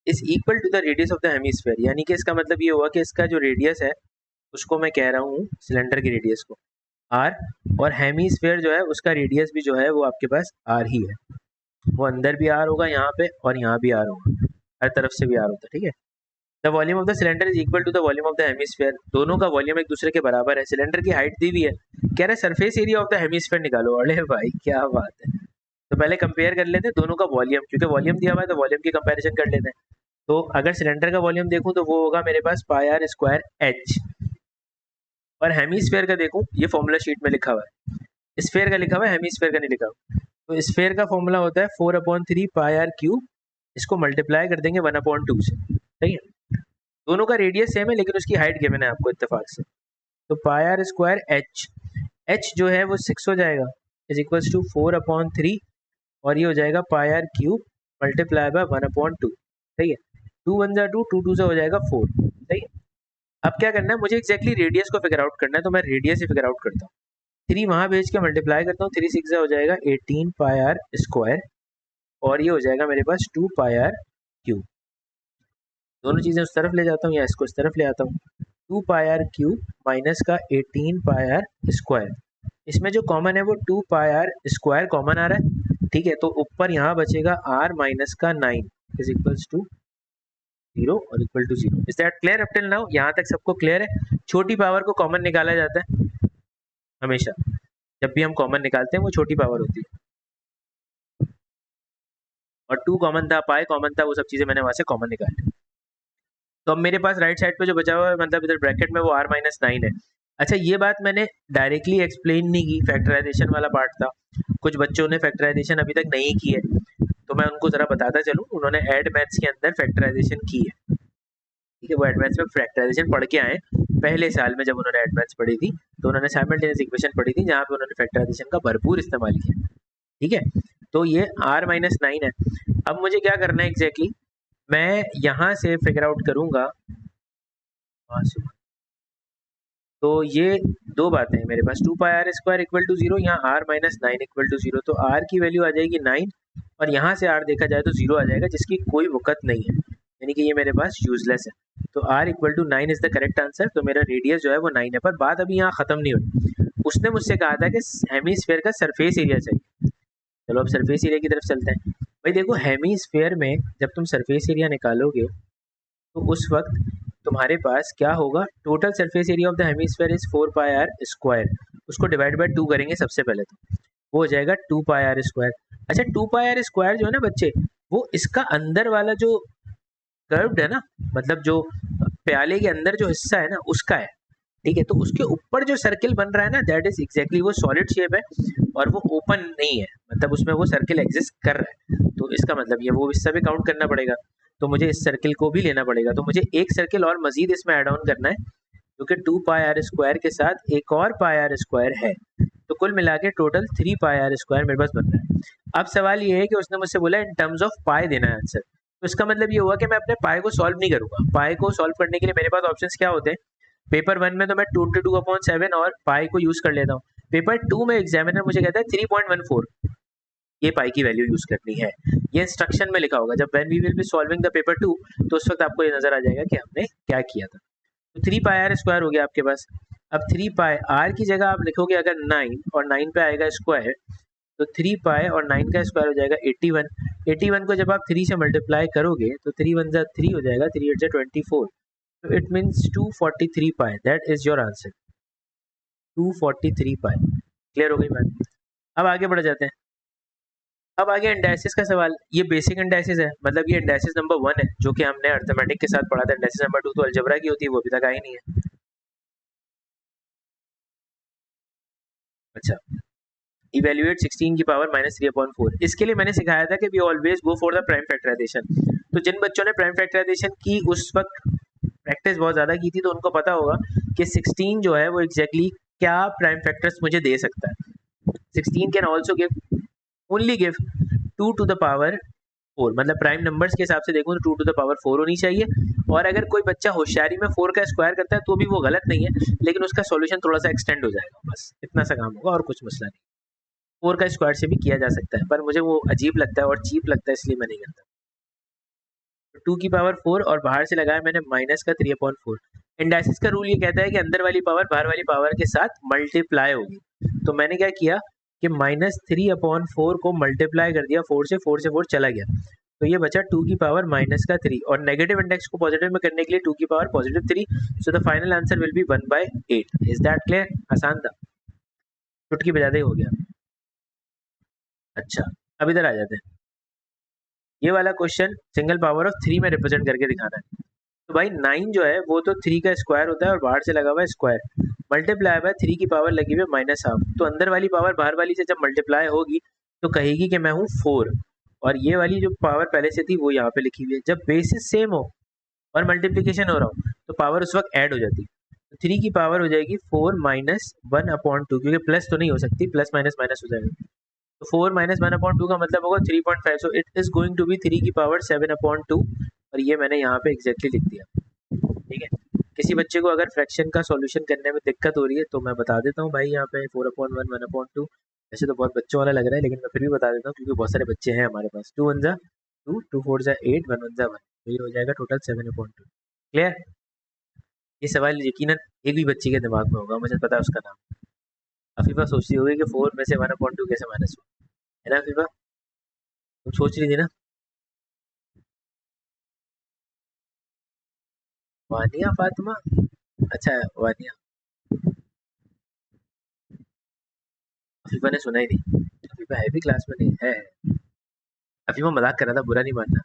Speaker 1: is equal to the radius of the hemisphere, यानी कि इसका मतलब ये हुआ कि इसका जो रेडियस है उसको मैं कह रहा हूँ सिलेंडर की रेडियस को r, और हेमीस्फेयर जो है उसका रेडियस भी जो है वो आपके पास r ही है। वो अंदर भी r होगा यहाँ पे और यहाँ भी r होगा, हर तरफ से भी r होता है, ठीक है। The volume of the cylinder is equal to the volume of the hemisphere, दोनों का वॉल्यूम एक दूसरे के बराबर है। सिलेंडर की हाइट दी हुई है, कह रहे surface area of the hemisphere निकालो। अरे भाई क्या बात है, तो पहले कंपेयर कर लेते हैं दोनों का वॉल्यूम, क्योंकि वॉल्यूम दिया हुआ है तो वॉल्यूम की कंपैरिजन कर लेते हैं। तो अगर सिलेंडर का वॉल्यूम देखूं तो वो होगा मेरे पास पाई आर स्क्वायर एच, और हेमीस्फेयर का देखूं ये फॉर्मूला शीट में लिखा हुआ है, स्फेयर का लिखा हुआ है, हेमीस्फेयर का नहीं लिखा हुआ। तो स्फेयर का फॉर्मूला होता है 4/3 पाई आर क्यूब, इसको मल्टीप्लाई कर देंगे 1/2 से, सही है। दोनों का रेडियस सेम है लेकिन उसकी हाइट गिवन है आपको इत्तेफाक से। तो पाई आर स्क्वायर एच, एच जो है वो 6 हो जाएगा इज इक्वल्स टू 4/3, और ये हो जाएगा पाई आर क्यूब मल्टीप्लाई बाय 1/2, सही है। 2 1 जा 2, 2 2 से हो जाएगा 4, सही है। अब क्या करना है, मुझे एक्जैक्टली रेडियस को फिगर आउट करना है, तो मैं रेडियस ही फिगर आउट करता हूँ। 3 वहाँ भेज के मल्टीप्लाई करता हूँ, 3 6 हो जाएगा 18 पाई आर स्क्वायर, और ये हो जाएगा मेरे पास 2 पाई आर क्यूब। दोनों चीज़ें उस तरफ ले जाता हूँ या इसको इस तरफ ले आता हूँ। 2 पाई आर क्यूब माइनस का 18 पाई आर स्क्वायर, इसमें जो कॉमन है वो 2 पाई आर स्क्वायर कॉमन आ रहा है, ठीक है। तो ऊपर यहाँ बचेगा r माइनस का 9 इज इक्वल्स टू 0 और equal to 0। Is that clear up till now? यहाँ तक सबको क्लियर है? छोटी पावर को कॉमन निकाला जाता है हमेशा, जब भी हम कॉमन निकालते हैं वो छोटी पावर होती है, और 2 कॉमन था, पाई कॉमन था, वो सब चीज़ें मैंने वहाँ से कॉमन निकाली। तो अब मेरे पास राइट साइड पे जो बचा हुआ है, मतलब इधर ब्रैकेट में, वो r माइनस 9 है। अच्छा, ये बात मैंने डायरेक्टली एक्सप्लेन नहीं की, फैक्टराइजेशन वाला पार्ट था, कुछ बच्चों ने फैक्टराइजेशन अभी तक नहीं की है, तो मैं उनको ज़रा बताता चलूँ, उन्होंने एड मैथ्स के अंदर फैक्टराइजेशन की है, ठीक है। वो एड मैथ्स में फैक्टराइजेशन पढ़ के आए पहले साल में, जब उन्होंने एड मैथ्स पढ़ी थी तो उन्होंने साइमल्टेनियस इक्वेशन पढ़ी थी जहाँ पे उन्होंने फैक्टराइजेशन का भरपूर इस्तेमाल किया, ठीक है। तो ये r माइनस 9 है। अब मुझे क्या करना है एग्जैक्टली, मैं यहाँ से फिगर आउट करूँगा, तो ये दो बातें हैं मेरे पास, 2 पाई आर स्क्वायर इक्वल टू 0, यहाँ r माइनस 9 इक्वल टू 0, तो r की वैल्यू आ जाएगी 9, और यहाँ से r देखा जाए तो 0 आ जाएगा, जिसकी कोई वक़्त नहीं है, यानी कि ये मेरे पास यूजलेस है। तो r equal to 9 is the correct answer. तो मेरा रेडियस जो है वो 9 है, पर बात अभी यहाँ ख़त्म नहीं हुई। उसने मुझसे कहा था कि हेमीस्फेयर का सरफेस एरिया चाहिए। चलो अब सरफेस एरिया की तरफ चलते हैं। भाई देखो, हेमीस्फेयर में जब तुम सरफेस एरिया निकालोगे तो उस वक्त तुम्हारे पास क्या होगा, total surface area of the hemisphere is 4 pi r square, उसको डिवाइड बाय 2 करेंगे सबसे पहले, तो वो हो जाएगा 2 पाई आर स्क्वायर। अच्छा, 2 पाई आर स्क्वायर जो है ना बच्चे, वो इसका अंदर वाला जो कर्व्ड है ना, मतलब जो प्याले के अंदर जो हिस्सा है ना उसका है, ठीक है। तो उसके ऊपर जो सर्किल बन रहा है ना, दैट इज एग्जैक्टली वो सॉलिड शेप है और वो ओपन नहीं है, मतलब उसमें वो सर्किल एग्जिस्ट कर रहा है। तो इसका मतलब ये वो हिस्सा भी काउंट करना पड़ेगा, तो मुझे इस सर्किल को भी लेना पड़ेगा। तो मुझे एक सर्किल और मजीद इसमें ऐड ऑन करना है, क्योंकि 2 पाई आर स्क्वायर के साथ एक और पाई आर स्क्वायर है, तो कुल मिला के टोटल 3 पाई आर स्क्वायर मेरे पास बन रहा है। अब सवाल ये है कि उसने मुझसे बोला इन टर्म्स ऑफ पाई देना है आंसर, तो इसका मतलब ये हुआ कि मैं अपने पाई को सॉल्व नहीं करूंगा। पाई को सॉल्व करने के लिए मेरे पास ऑप्शंस क्या होते हैं, पेपर 1 में तो मैं 2/2/7 और पाई को यूज कर लेता हूँ। पेपर 2 में एग्जामिनर मुझे कहता है 3.14 ये पाई की वैल्यू यूज करनी है। ये इंस्ट्रक्शन में लिखा होगा, जब when we will be solving the paper 2 तो उस वक्त आपको ये नजर आ जाएगा कि हमने क्या किया था। तो 3 पाई आर स्क्वायर हो गया आपके पास। अब 3 पाई आर की जगह आप लिखोगे अगर 9 और 9 पे आएगा स्क्वायर, तो 3 पाई और 9 का स्क्वायर हो जाएगा 81। 81 को जब आप 3 से मल्टीप्लाई करोगे तो 3 1 जा 3 हो जाएगा, 3 8 जा 24, तो it means 243 pi, that is your answer, 243 pi. Clear हो गई बात? अब आगे बढ़ जाते हैं। अब आगे इंडाइसिस का सवाल। ये बेसिक इंडाइसिस है, मतलब ये इंडाइसिस नंबर 1 है जो कि हमने अर्थमेटिक के साथ पढ़ा था। इंडाइसिस नंबर 2 तो अलजेब्रा की होती है, वो अभी तक आई नहीं है। अच्छा, इवेल्युएट 16 की पावर -3/4। इसके लिए मैंने सिखाया था कि we always go for the prime factorisation. तो जिन बच्चों ने प्राइम फैक्टराइजेशन की उस वक्त प्रैक्टिस बहुत ज़्यादा की थी, तो उनको पता होगा कि 16 जो है वो एग्जैक्टली क्या प्राइम फैक्टर्स मुझे दे सकता है। 16 can also give only give 2 to the power 4, मतलब प्राइम नंबर्स के हिसाब से देखूँ तो 2 टू द पावर 4 होनी चाहिए। और अगर कोई बच्चा होशियारी में 4 का स्क्वायर करता है तो भी वो गलत नहीं है, लेकिन उसका सॉल्यूशन थोड़ा सा एक्सटेंड हो जाएगा, बस इतना सा काम होगा और कुछ मसला नहीं। 4 का स्क्वायर से भी किया जा सकता है, पर मुझे वो अजीब लगता है और चीप लगता है, इसलिए मैं नहीं करता। 2 की पावर 4 और बाहर से लगाया मैंने माइनस का 3/4। इंडाइसिस का रूल ये कहता है कि अंदर वाली पावर बाहर वाली पावर के साथ मल्टीप्लाई होगी। तो मैंने क्या किया कि -3/4 को मल्टीप्लाई कर दिया 4 से, 4 से 4 चला गया, तो ये बचा 2 की पावर -3, और नेगेटिव इंडेक्स को पॉजिटिव में करने के लिए 2 की power +3। So the final answer will be 1/8। Is that clear? आसान था, चुटकी बजाते ही हो गया। अच्छा, अब इधर आ जाते हैं। ये वाला क्वेश्चन सिंगल पावर ऑफ 3 में रिप्रेजेंट करके दिखाना है। तो भाई 9 जो है वो तो 3 का स्क्वायर होता है और बाहर से लगा हुआ है स्क्वायर, मल्टीप्लाई बाय 3 की पावर लगी हुई है -हाफ। तो अंदर वाली पावर बाहर वाली से जब मल्टीप्लाई होगी तो कहेगी कि मैं हूँ 4, और ये वाली जो पावर पहले से थी वो यहाँ पे लिखी हुई है। जब बेसिस सेम हो और मल्टीप्लीकेशन हो रहा हो तो पावर उस वक्त ऐड हो जाती है। तो 3 की पावर हो जाएगी 4 -1/2, क्योंकि प्लस तो नहीं हो सकती, प्लस माइनस माइनस हो जाएगा। तो 4 -1/2 का मतलब होगा 3.5, so it is going to be 3 की पावर 7/2, और ये मैंने यहाँ पे एग्जैक्टली लिख दिया। ठीक है, किसी बच्चे को अगर फ्रैक्शन का सॉल्यूशन करने में दिक्कत हो रही है तो मैं बता देता हूँ भाई, यहाँ पे 4/1 1/2, वैसे तो बहुत बच्चों वाला लग रहा है लेकिन मैं फिर भी बता देता हूँ क्योंकि बहुत सारे बच्चे हैं हमारे पास। 2 1 जा 2, 2 4 जा 8, 1 1 जा 1, तो ये हो जाएगा टोटल 7/2। क्लियर? ये सवाल यकीनन एक भी बच्ची के दिमाग में होगा, मुझे पता है उसका नाम। अफीफा सोचती होगी कि 4 में से 1/2 कैसे माइनस हुआ, है ना अफीफा? तुम सोच रही थी ना? वानिया फातिमा? अच्छा वानिया, अफीफा ने सुना ही नहीं। अफीफा है भी क्लास में? नहीं है। अफीफा मजाक कर रहा था, बुरा नहीं मानना।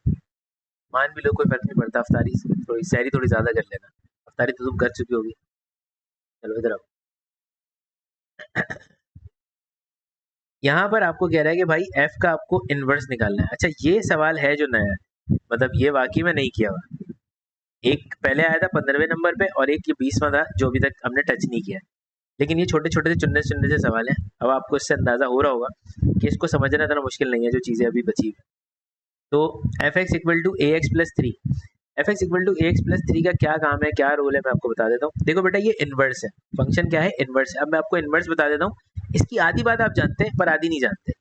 Speaker 1: मान भी लो, कोई फर्क नहीं पड़ता। अफ्तारी थोड़ी सैरी थोड़ी ज्यादा कर लेना। अफ्तारी तो तुम कर चुकी होगी। चलो इधर आओ। यहाँ पर आपको कह रहा है कि भाई एफ का आपको इनवर्स निकालना है। अच्छा, ये सवाल है जो नया है, मतलब ये वाकई में नहीं किया हुआ। एक पहले आया था 15वें नंबर पे और एक ये 20वां था जो अभी तक हमने टच नहीं किया। लेकिन ये छोटे छोटे से चुनने चुनने से सवाल है। अब आपको इससे अंदाजा हो रहा होगा कि इसको समझना इतना मुश्किल नहीं है जो चीज़ें अभी बची हुई। तो f x equal to a x plus 3, f x equal to a x plus 3 का क्या काम है, क्या रोल है, मैं आपको बता देता हूँ। देखो बेटा, ये इनवर्स है, फंक्शन क्या है, इनवर्स है। अब मैं आपको इनवर्स बता देता हूँ। इसकी आधी बात आप जानते हैं पर आधी नहीं जानते।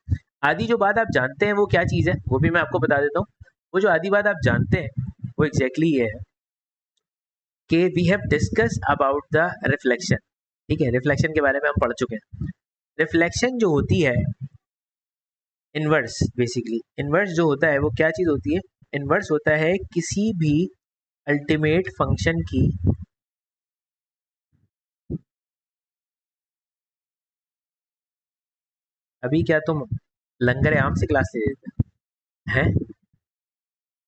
Speaker 1: आधी जो बात आप जानते हैं वो क्या चीज़ है वो भी मैं आपको बता देता हूँ। वो जो आधी बात आप जानते हैं वो एग्जैक्टली ये है कि we have discuss about the reflection. ठीक है, रिफ्लेक्शन के बारे में हम पढ़ चुके हैं। रिफ्लेक्शन जो होती है, इनवर्स, बेसिकली इनवर्स जो होता है वो क्या चीज़ होती है? इनवर्स होता है किसी भी अल्टीमेट फंक्शन की अभी क्या तुम लंगर आम से क्लास ले लेते हैं?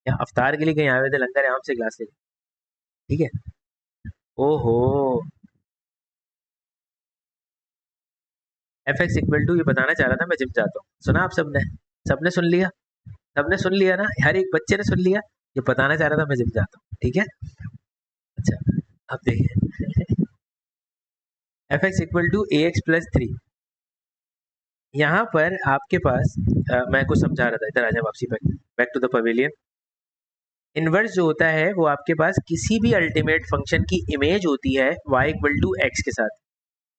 Speaker 1: या अफ्तार के लिए कहीं आए हुए थे लंगर आम से क्लास ले? ठीक है, ओहो, एफ एक्स इक्वल टू, ये बताना चाह रहा था मैं जिम जाता हूँ। सुना आप सबने? सबने सुन लिया? सबने सुन लिया ना, हर एक बच्चे ने सुन लिया। ये बताना चाह रहा था मैं जिम जाता हूँ, ठीक है। अच्छा, अब देखिए f x equal to a x plus three. यहाँ पर आपके पास मैं कुछ समझा रहा था, इधर आ जाए वापसी, back to the pavilion. Inverse जो होता है वो आपके पास किसी भी अल्टीमेट फंक्शन की इमेज होती है y इक्वल टू एक्स के साथ।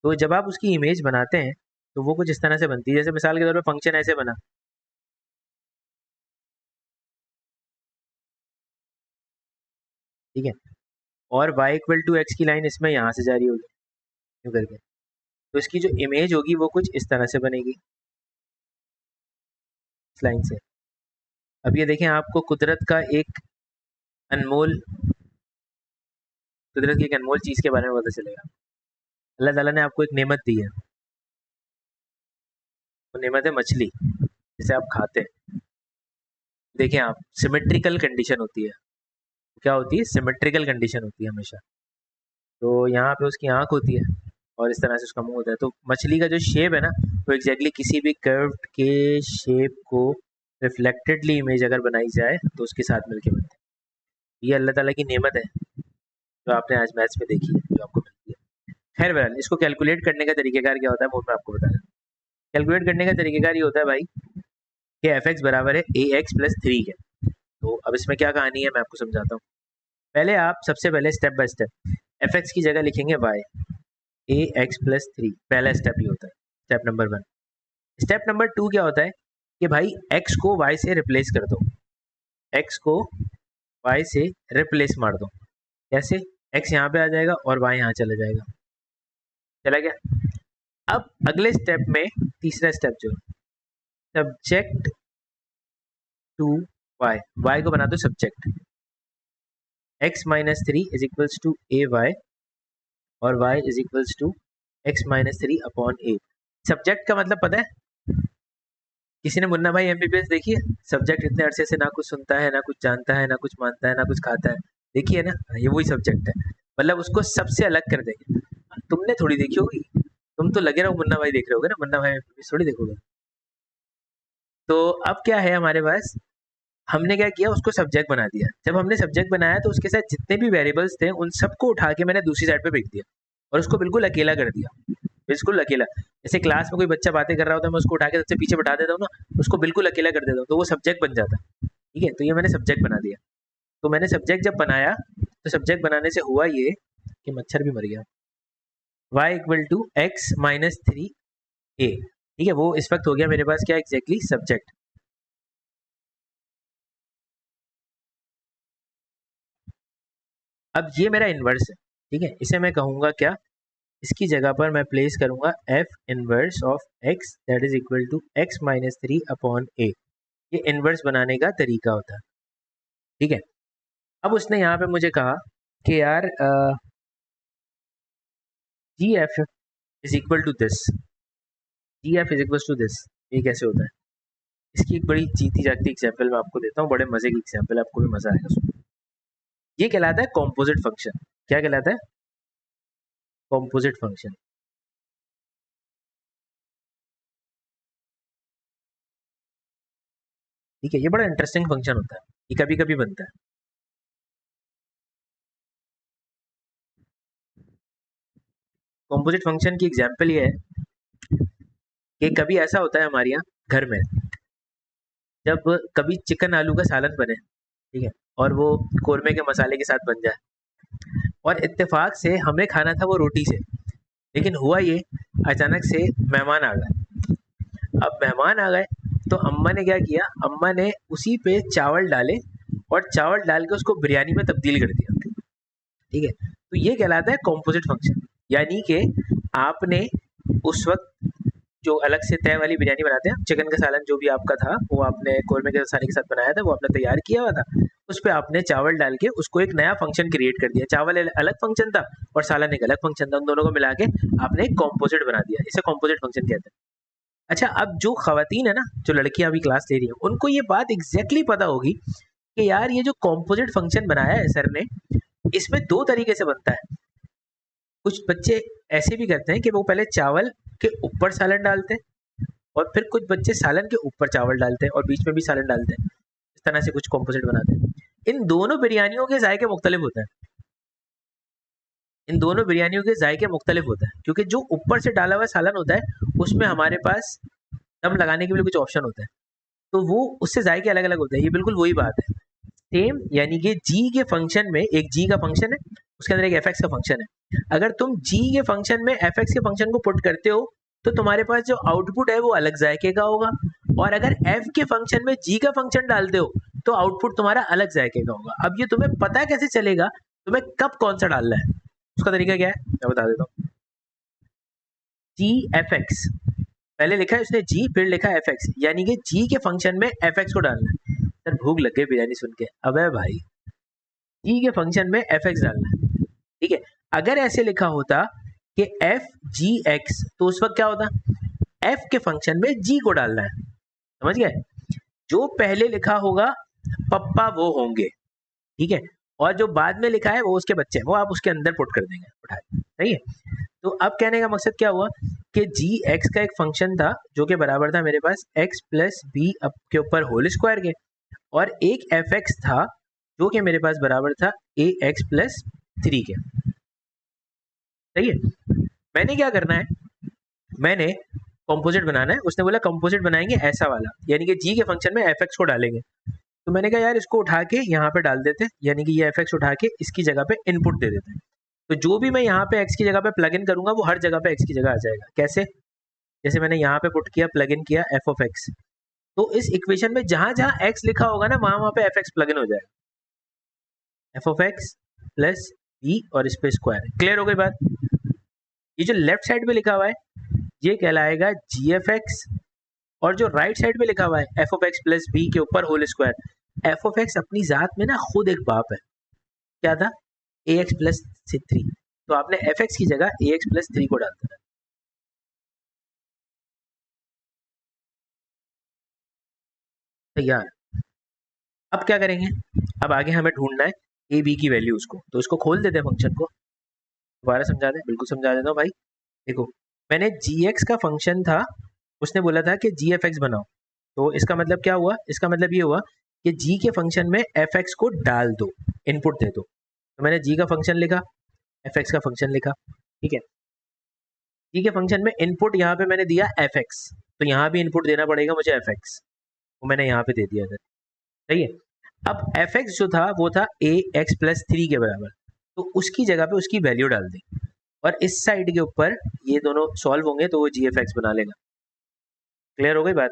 Speaker 1: तो जब आप उसकी इमेज बनाते हैं तो वो कुछ इस तरह से बनती है, जैसे मिसाल के तौर पे फंक्शन ऐसे बना, ठीक है, और y इक्वल टू एक्स की लाइन इसमें यहाँ से जारी होगी यूँ करके, तो इसकी जो इमेज होगी वो कुछ इस तरह से बनेगी, इस लाइन से। अब ये देखें, आपको अनमोल कुदरत की एक अनमोल चीज़ के बारे में पता चलेगा। अल्लाह ताला ने आपको एक नेमत दी है, वो नेमत है मछली, जिसे आप खाते हैं। देखें आप, सिमेट्रिकल कंडीशन होती है। क्या होती है? सिमेट्रिकल कंडीशन होती है हमेशा। तो यहाँ पे उसकी आँख होती है और इस तरह से उसका मुंह होता है। तो मछली का जो शेप है ना, वो एग्जैक्टली किसी भी कर्व्ड के शेप को रिफ्लेक्टेडली इमेज अगर बनाई जाए तो उसके साथ मिलके बनते हैं। ये अल्लाह ताला की नेमत है जो आपने आज मैथ्स में देखी है, जो आपको मिलती है। खैर बहरहाल, इसको कैलकुलेट करने का तरीकेकार क्या होता है वो मैं आपको बता रहा हूँ। कैलकुलेट करने का तरीकेकार ये होता है भाई कि एफ एक्स बराबर है ए एक्स प्लस थ्री के। तो अब इसमें क्या कहानी है मैं आपको समझाता हूँ। पहले आप सबसे पहले step by step F x की जगह लिखेंगे वाई, ए एक्स प्लस थ्री, पहला स्टेप ये होता है, step number one. Step number two क्या होता है कि भाई एक्स को वाई से रिप्लेस कर दो, एक्स को वाई से रिप्लेस मार दो। कैसे? एक्स यहाँ पे आ जाएगा और वाई यहाँ चला जाएगा, चला गया। अब अगले स्टेप में तीसरा स्टेप जो सब्जेक्ट टू वाई, वाई को बना दो subject, x minus three is equals to a y और y is equals to x minus three upon a. Subject का मतलब पता है? किसी ने मुन्ना भाई एमबीबीएस देखी है? सब्जेक्ट इतने अरसे से ना कुछ सुनता है, ना कुछ जानता है, ना कुछ मानता है, ना कुछ खाता है, देखिए ना, ये वही सब्जेक्ट है। मतलब उसको सबसे अलग कर देंगे। तुमने थोड़ी देखी होगी, तुम तो लगे रहो मुन्ना भाई देख रहे होगे ना, मुन्ना भाई एमबीबीएस थोड़ी देखोगे। तो अब क्या है हमारे पास, हमने क्या किया, उसको सब्जेक्ट बना दिया। जब हमने सब्जेक्ट बनाया तो उसके साथ जितने भी वेरिएबल्स थे उन सबको उठा के मैंने दूसरी साइड पे फेंक दिया और उसको बिल्कुल अकेला कर दिया, बिल्कुल अकेला। जैसे क्लास में कोई बच्चा बातें कर रहा होता है, मैं उसको उठा के सबसे पीछे बैठा देता हूँ ना, उसको बिल्कुल अकेला कर देता हूँ, तो वो सब्जेक्ट बन जाता है, ठीक है। तो ये मैंने सब्जेक्ट बना दिया। तो मैंने सब्जेक्ट जब बनाया तो सब्जेक्ट बनाने से हुआ ये कि मच्छर भी मर गया। y equal to x minus three a, ठीक है, वो इस वक्त हो गया मेरे पास क्या एग्जैक्टली सब्जेक्ट। अब ये मेरा इन्वर्स है, ठीक है, इसे मैं कहूँगा क्या, इसकी जगह पर मैं प्लेस करूँगा f inverse of x that is equal to x minus three upon a. ये इनवर्स बनाने का तरीका होता है, ठीक है। अब उसने यहाँ पे मुझे कहा कि यार g f is equal to this, g f is equal to this, ये कैसे होता है? इसकी एक बड़ी जीती जागती एग्जाम्पल मैं आपको देता हूँ, बड़े मजे की एग्जाम्पल, आपको भी मजा आएगा सुन। ये कहलाता है कॉम्पोजिट फंक्शन। क्या कहलाता है? Composite function. ठीक है, ये बड़ा इंटरेस्टिंग फंक्शन होता है, ये कभी कभी बनता है। कॉम्पोजिट फंक्शन की एग्जाम्पल ये है कि कभी ऐसा होता है हमारे यहाँ घर में, जब कभी चिकन आलू का सालन बने, ठीक है, और वो कोरमे के मसाले के साथ बन जाए, और इत्तेफाक से हमें खाना था वो रोटी से, लेकिन हुआ ये, अचानक से मेहमान आ गए। अब मेहमान आ गए तो अम्मा ने क्या किया, अम्मा ने उसी पे चावल डाले और चावल डाल के उसको बिरयानी में तब्दील कर दिया, ठीक है। तो ये कहलाता है कॉम्पोजिट फंक्शन, यानी कि आपने उस वक्त जो अलग से तय वाली बिरयानी बनाते हैं, चिकन का सालन जो भी आपका था वो आपने कोरमे के मसाले के साथ बनाया था, वो आपने तैयार किया हुआ था, उस पर आपने चावल डाल के उसको एक नया फंक्शन क्रिएट कर दिया। चावल अलग फंक्शन था और सालन एक अलग फंक्शन था, उन दोनों को मिला के आपने एक कॉम्पोजिट बना दिया, इसे कॉम्पोजिट फंक्शन कहते हैं। अच्छा, अब जो खवातीन है ना, जो लड़कियां अभी क्लास ले रही हैं, उनको ये बात एग्जैक्टली पता होगी कि यार ये जो कॉम्पोजिट फंक्शन बनाया है सर ने, इसमें दो तरीके से बनता है। कुछ बच्चे ऐसे भी करते हैं कि वो पहले चावल के ऊपर सालन डालते हैं और फिर कुछ बच्चे सालन के ऊपर चावल डालते हैं और बीच में भी सालन डालते हैं। इस तरह से कुछ कॉम्पोजिट बनाते हैं। इन दोनों बिरयानियों के जायके मुख्तलिफ होते हैं। इन दोनों बिरयानियों के जायके मुख्तलिफ होते हैं क्योंकि जो ऊपर से डाला हुआ सालन होता है उसमें हमारे पास दम लगाने के लिए कुछ ऑप्शन होते हैं, तो वो उससे जायके अलग अलग होते हैं। ये बिल्कुल वही बात है सेम, यानी कि जी के फंक्शन में एक जी का फंक्शन है, उसके अंदर एक एफ एक्स का फंक्शन है। अगर तुम जी के फंक्शन में एफ एक्स के फंक्शन को पुट करते हो तो तुम्हारे पास जो आउटपुट है वो अलग जायके का होगा, और अगर एफ के फंक्शन में जी का फंक्शन डालते हो तो आउटपुट तुम्हारा अलग जायके का होगा। अब ये तुम्हें पता कैसे चलेगा तुम्हें कब कौन सा डालना है, उसका तरीका क्या है मैं बता देता हूँ। जी एफ एक्स पहले लिखा है उसने जी, फिर लिखा है एफ एक्स, यानी कि जी के फंक्शन में एफ एक्स को डालना है। सर भूख लग गई बिरयानी सुन के, अबे भाई जी के फंक्शन में एफ एक्स डालना है, ठीक है। अगर ऐसे लिखा होता कि एफ जी एक्स तो उस वक्त क्या होता, एफ के फंक्शन में जी को डालना है, समझ गए। जो पहले लिखा होगा पप्पा वो होंगे, ठीक है, और जो बाद में लिखा है वो उसके बच्चे हैं, वो आप उसके अंदर पुट कर देंगे उठा के, सही है। तो अब कहने का मकसद क्या हुआ कि जी एक्स का एक फंक्शन था जो कि बराबर था मेरे पास एक्स प्लस बी अब के ऊपर होल स्क्वायर के, और एक एफ एक्स था जो कि मेरे पास बराबर था ए एक्स प्लस 3 के, सही है। मैंने क्या करना है, मैंने कंपोजिट बनाना है। उसने बोला कंपोजिट बनाएंगे ऐसा वाला, यानी कि जी के फंक्शन में एफ एक्स को डालेंगे। तो मैंने कहा यार इसको उठा के यहाँ पे डाल देते हैं, यानी कि ये एफ एक्स उठा के इसकी जगह पे इनपुट दे देते हैं। तो जो भी मैं यहाँ पे एक्स की जगह पे प्लग इन करूंगा वो हर जगह पे एक्स की जगह आ जाएगा। कैसे, जैसे मैंने यहाँ पे पुट किया प्लग इन किया एफ ऑफ एक्स, तो इस इक्वेशन में जहां जहां एक्स लिखा होगा ना वहां वहां पे एफ एक्स प्लग इन हो जाएगा, F of X plus B और इस पे स्क्वायर। क्लियर हो गई बात। ये जो लेफ्ट साइड पे लिखा हुआ है ये कहलाएगा जी एफ एक्स, और जो राइट साइड पे लिखा हुआ है F of X plus B के ऊपर whole square. F of X अपनी जात में ना खुद एक बाप है, क्या था, ए एक्स प्लस 3, तो आपने एफ एक्स की जगह ए एक्स प्लस 3 को डाल देना। तैयार। अब क्या करेंगे, अब आगे हमें ढूंढना है ए बी की वैल्यूज को, तो इसको खोल देते हैं फंक्शन को। दोबारा समझा दें, बिल्कुल समझा देता हूँ भाई। देखो मैंने जी एक्स का फंक्शन था, उसने बोला था कि जी एफ एक्स बनाओ, तो इसका मतलब क्या हुआ, इसका मतलब ये हुआ कि जी के फंक्शन में एफ एक्स को डाल दो, इनपुट दे दो। तो मैंने जी का फंक्शन लिखा, एफ एक्स का फंक्शन लिखा, ठीक है। जी के फंक्शन में इनपुट यहाँ पे मैंने दिया एफ एक्स, तो यहाँ भी इनपुट देना पड़ेगा मुझे एफ एक्स, वो मैंने यहाँ पे दे दिया था, सही है। अब एफ एक्स जो था वो था ए एक्स प्लस 3 के बराबर, तो उसकी जगह पे उसकी वैल्यू डाल दी, और इस साइड के ऊपर ये दोनों सॉल्व होंगे तो वो जी एफ एक्स बना लेगा। क्लियर हो गई बात।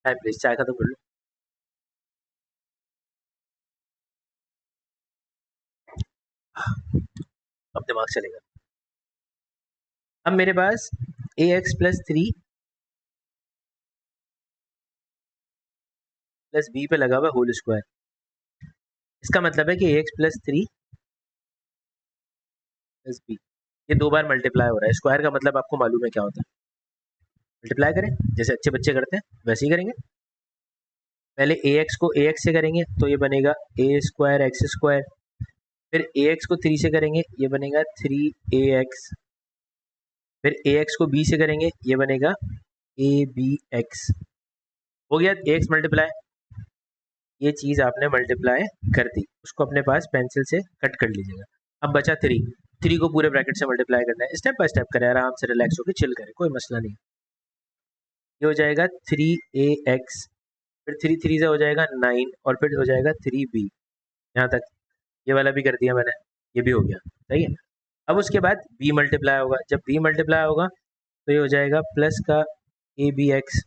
Speaker 1: टाइम प्लीज चाय खत्म कर लो। अब दिमाग चलेगा। अब मेरे पास ए एक्स प्लस 3 प्लस बी पे लगा हुआ होल स्क्वायर, इसका मतलब है कि ए एक्स प्लस 3 प्लस बी, ये दो बार मल्टीप्लाई हो रहा है। स्क्वायर का मतलब आपको मालूम है क्या होता है, मल्टीप्लाई करें जैसे अच्छे बच्चे करते हैं वैसे ही करेंगे। पहले ए एक्स को ए एक्स से करेंगे तो ये बनेगा ए स्क्वायर एक्स स्क्वायर, फिर ए एक्स को 3 से करेंगे ये बनेगा 3ax, फिर ए एक्स को बी से करेंगे ये बनेगा ए बी एक्स। हो गया ए एक्स मल्टीप्लाई, ये चीज़ आपने मल्टीप्लाई कर दी, उसको अपने पास पेंसिल से कट कर लीजिएगा। अब बचा 3 को पूरे ब्रैकेट से मल्टीप्लाई करना है, स्टेप बाय स्टेप करें, आराम से रिलैक्स होकर चिल करें, कोई मसला नहीं। ये हो जाएगा 3ax, फिर 3 से हो जाएगा 9, और फिर हो जाएगा 3b, यहाँ तक ये वाला भी कर दिया मैंने, ये भी हो गया, सही है। अब उसके बाद b मल्टीप्लाई होगा, जब b मल्टीप्लाई होगा तो ये हो जाएगा प्लस का ए बी एक्स,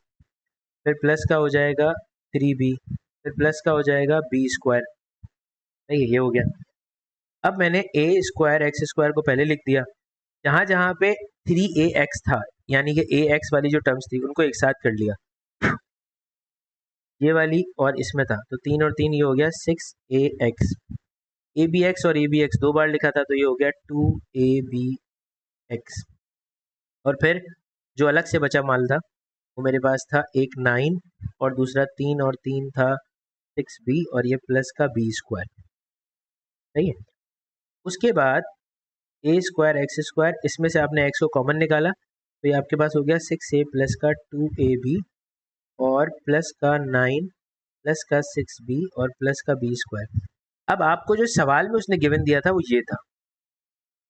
Speaker 1: फिर प्लस का हो जाएगा 3b, फिर प्लस का हो जाएगा बी स्क्वायर, सही है, ये हो गया। अब मैंने ए स्क्वायर एक्स स्क्वायर को पहले लिख दिया, जहाँ जहाँ पे 3ax था, यानी कि ए एक्स वाली जो टर्म्स थी उनको एक साथ कर लिया, ये वाली और इसमें था, तो 3 और 3 ये हो गया 6ax। ए बी एक्स और ए बी एक्स दो बार लिखा था तो ये हो गया 2abx, और फिर जो अलग से बचा माल था वो मेरे पास था एक 9 और दूसरा 3 और 3 था 6b और ये प्लस का b स्क्वायर, सही है। उसके बाद ए स्क्वायर एक्स स्क्वायर, इसमें से आपने एक्स को कॉमन निकाला तो ये आपके पास हो गया 6a प्लस का 2ab और प्लस का 9 प्लस का 6b और प्लस का b स्क्वायर। अब आपको जो सवाल में उसने गिवन दिया था वो ये था,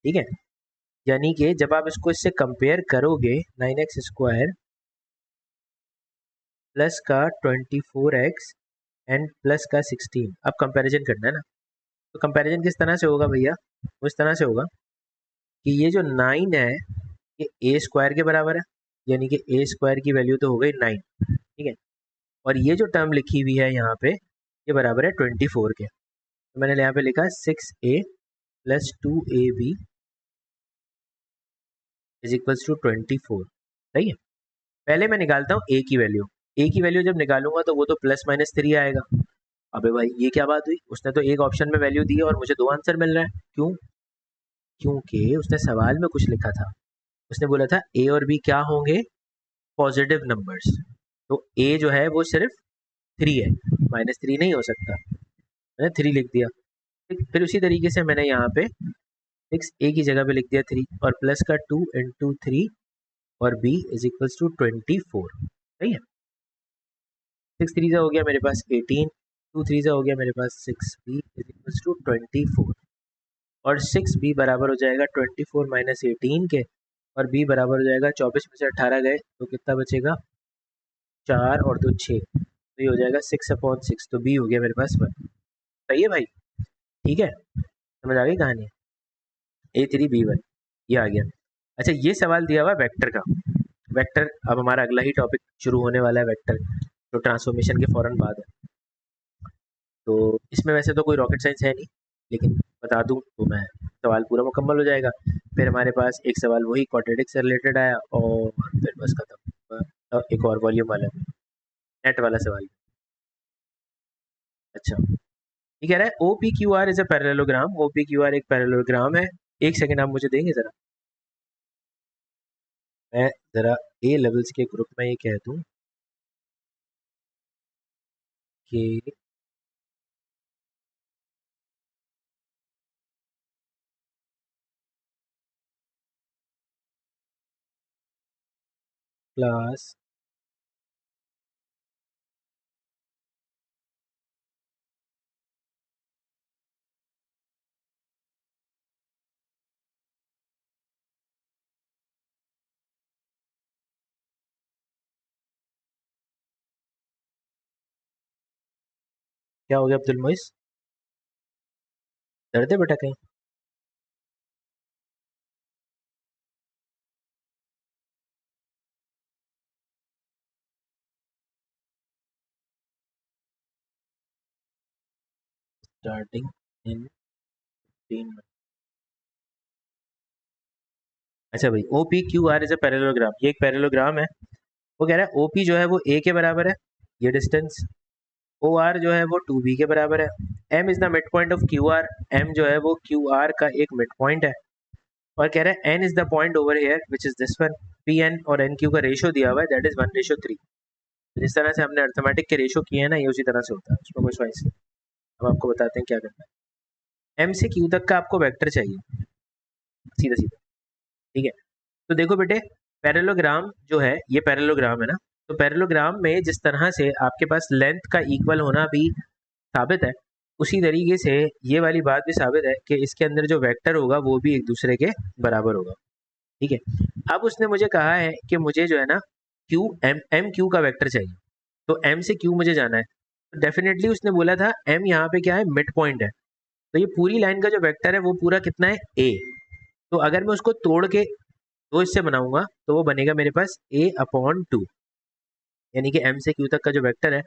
Speaker 1: ठीक है। यानी कि जब आप इसको इससे कंपेयर करोगे 9x स्क्वायर प्लस का 24x एंड प्लस का 16, अब कंपैरिजन करना है ना, तो कंपैरिजन किस तरह से होगा भैया, वो इस तरह से होगा कि ये जो 9 है ये ए स्क्वायर के बराबर है, यानी कि ए स्क्वायर की वैल्यू तो हो गई 9, ठीक है। और ये जो टर्म लिखी हुई है यहाँ पे ये बराबर है 24 के, तो मैंने यहाँ पे लिखा 6a plus 2ab is equals to 24, सही है। पहले मैं निकालता हूँ ए की वैल्यू, ए की वैल्यू जब निकालूंगा तो वो तो प्लस माइनस 3 आएगा। अबे भाई ये क्या बात हुई, उसने तो एक ऑप्शन में वैल्यू दी है और मुझे 2 आंसर मिल रहा है, क्यों? क्योंकि उसने सवाल में कुछ लिखा था, उसने बोला था ए और बी क्या होंगे, पॉजिटिव नंबर्स, तो ए जो है वो सिर्फ 3 है, -3 नहीं हो सकता, मैंने 3 लिख दिया। फिर उसी तरीके से मैंने यहाँ पे 6a की जगह पे लिख दिया 3 और प्लस का 2 इंटू 3 और b इज इक्वल्स टू 24, सही है। 6 3 हो गया मेरे पास 18, 2 3 हो गया मेरे पास 6b इज इक्वल्स टू 24 और 6b बराबर हो जाएगा 24 माइनस 18 के और b बराबर हो जाएगा 24 में से 18 गए तो कितना बचेगा 4 और 2 6, तो ये हो जाएगा 6/6, तो b हो गया मेरे पास 1, सही है भाई, ठीक है, समझ आ गई कहानी। A3B1 ये आ गया। अच्छा ये सवाल दिया हुआ वेक्टर का, वेक्टर अब हमारा अगला ही टॉपिक शुरू होने वाला है, वेक्टर जो ट्रांसफॉर्मेशन के फौरन बाद है। तो इसमें वैसे तो कोई रॉकेट साइंस है नहीं, लेकिन बता दूं तो मैं सवाल पूरा मुकम्मल हो जाएगा। फिर हमारे पास एक सवाल वही क्वाड्रेटिक से रिलेटेड आया और फिर बस खत्म, एक और वॉल्यूम वाला नेट वाला सवाल। अच्छा ये कह रहा है O P Q R is a parallelogram, O P Q R एक पैरेललोग्राम है। एक सेकंड आप मुझे देंगे ज़रा, मैं ज़रा ए लेवल्स के ग्रुप में ये कह दूं कि क्लास क्या हो गया अब्दुल मोइस, दर्द है बेटा कहीं? Starting in 3 minute. अच्छा भाई O P Q R is a parallelogram, ये एक पैरेललोग्राम है। वो कह रहा है ओ पी जो है वो ए के बराबर है, ये डिस्टेंस, ओ आर जो है वो 2b के बराबर है, M is the mid point of Q R, M जो है वो क्यू आर का एक मिड पॉइंट है, और कह रहा है N is the point over here which is this one, P N और एन क्यू का रेशो दिया हुआ है दैट इज 1:3। जिस तरह से हमने अर्थमेटिक के रेशो किए हैं ना, ये उसी तरह से होता है, उसमें कोई चॉइस नहीं। अब आपको बताते हैं क्या करना है। एम से क्यू तक का आपको वेक्टर चाहिए, सीधा सीधा, ठीक है। तो देखो बेटे, पैरेललोग्राम जो है ये पैरेललोग्राम है ना, तो पैरेललोग्राम में जिस तरह से आपके पास लेंथ का इक्वल होना भी साबित है, उसी तरीके से ये वाली बात भी साबित है कि इसके अंदर जो वेक्टर होगा वो भी एक दूसरे के बराबर होगा, ठीक है। अब उसने मुझे कहा है कि मुझे जो है ना क्यू एम एम क्यू का वेक्टर चाहिए, तो एम से क्यू मुझे जाना है, तो डेफिनेटली उसने बोला था एम यहाँ पे क्या है, मिड पॉइंट है, तो ये पूरी लाइन का जो वेक्टर है वो पूरा कितना है, ए। तो अगर मैं उसको तोड़ के दो हिस्से बनाऊंगा तो वो बनेगा मेरे पास a/2, यानी कि m से q तक का जो वेक्टर है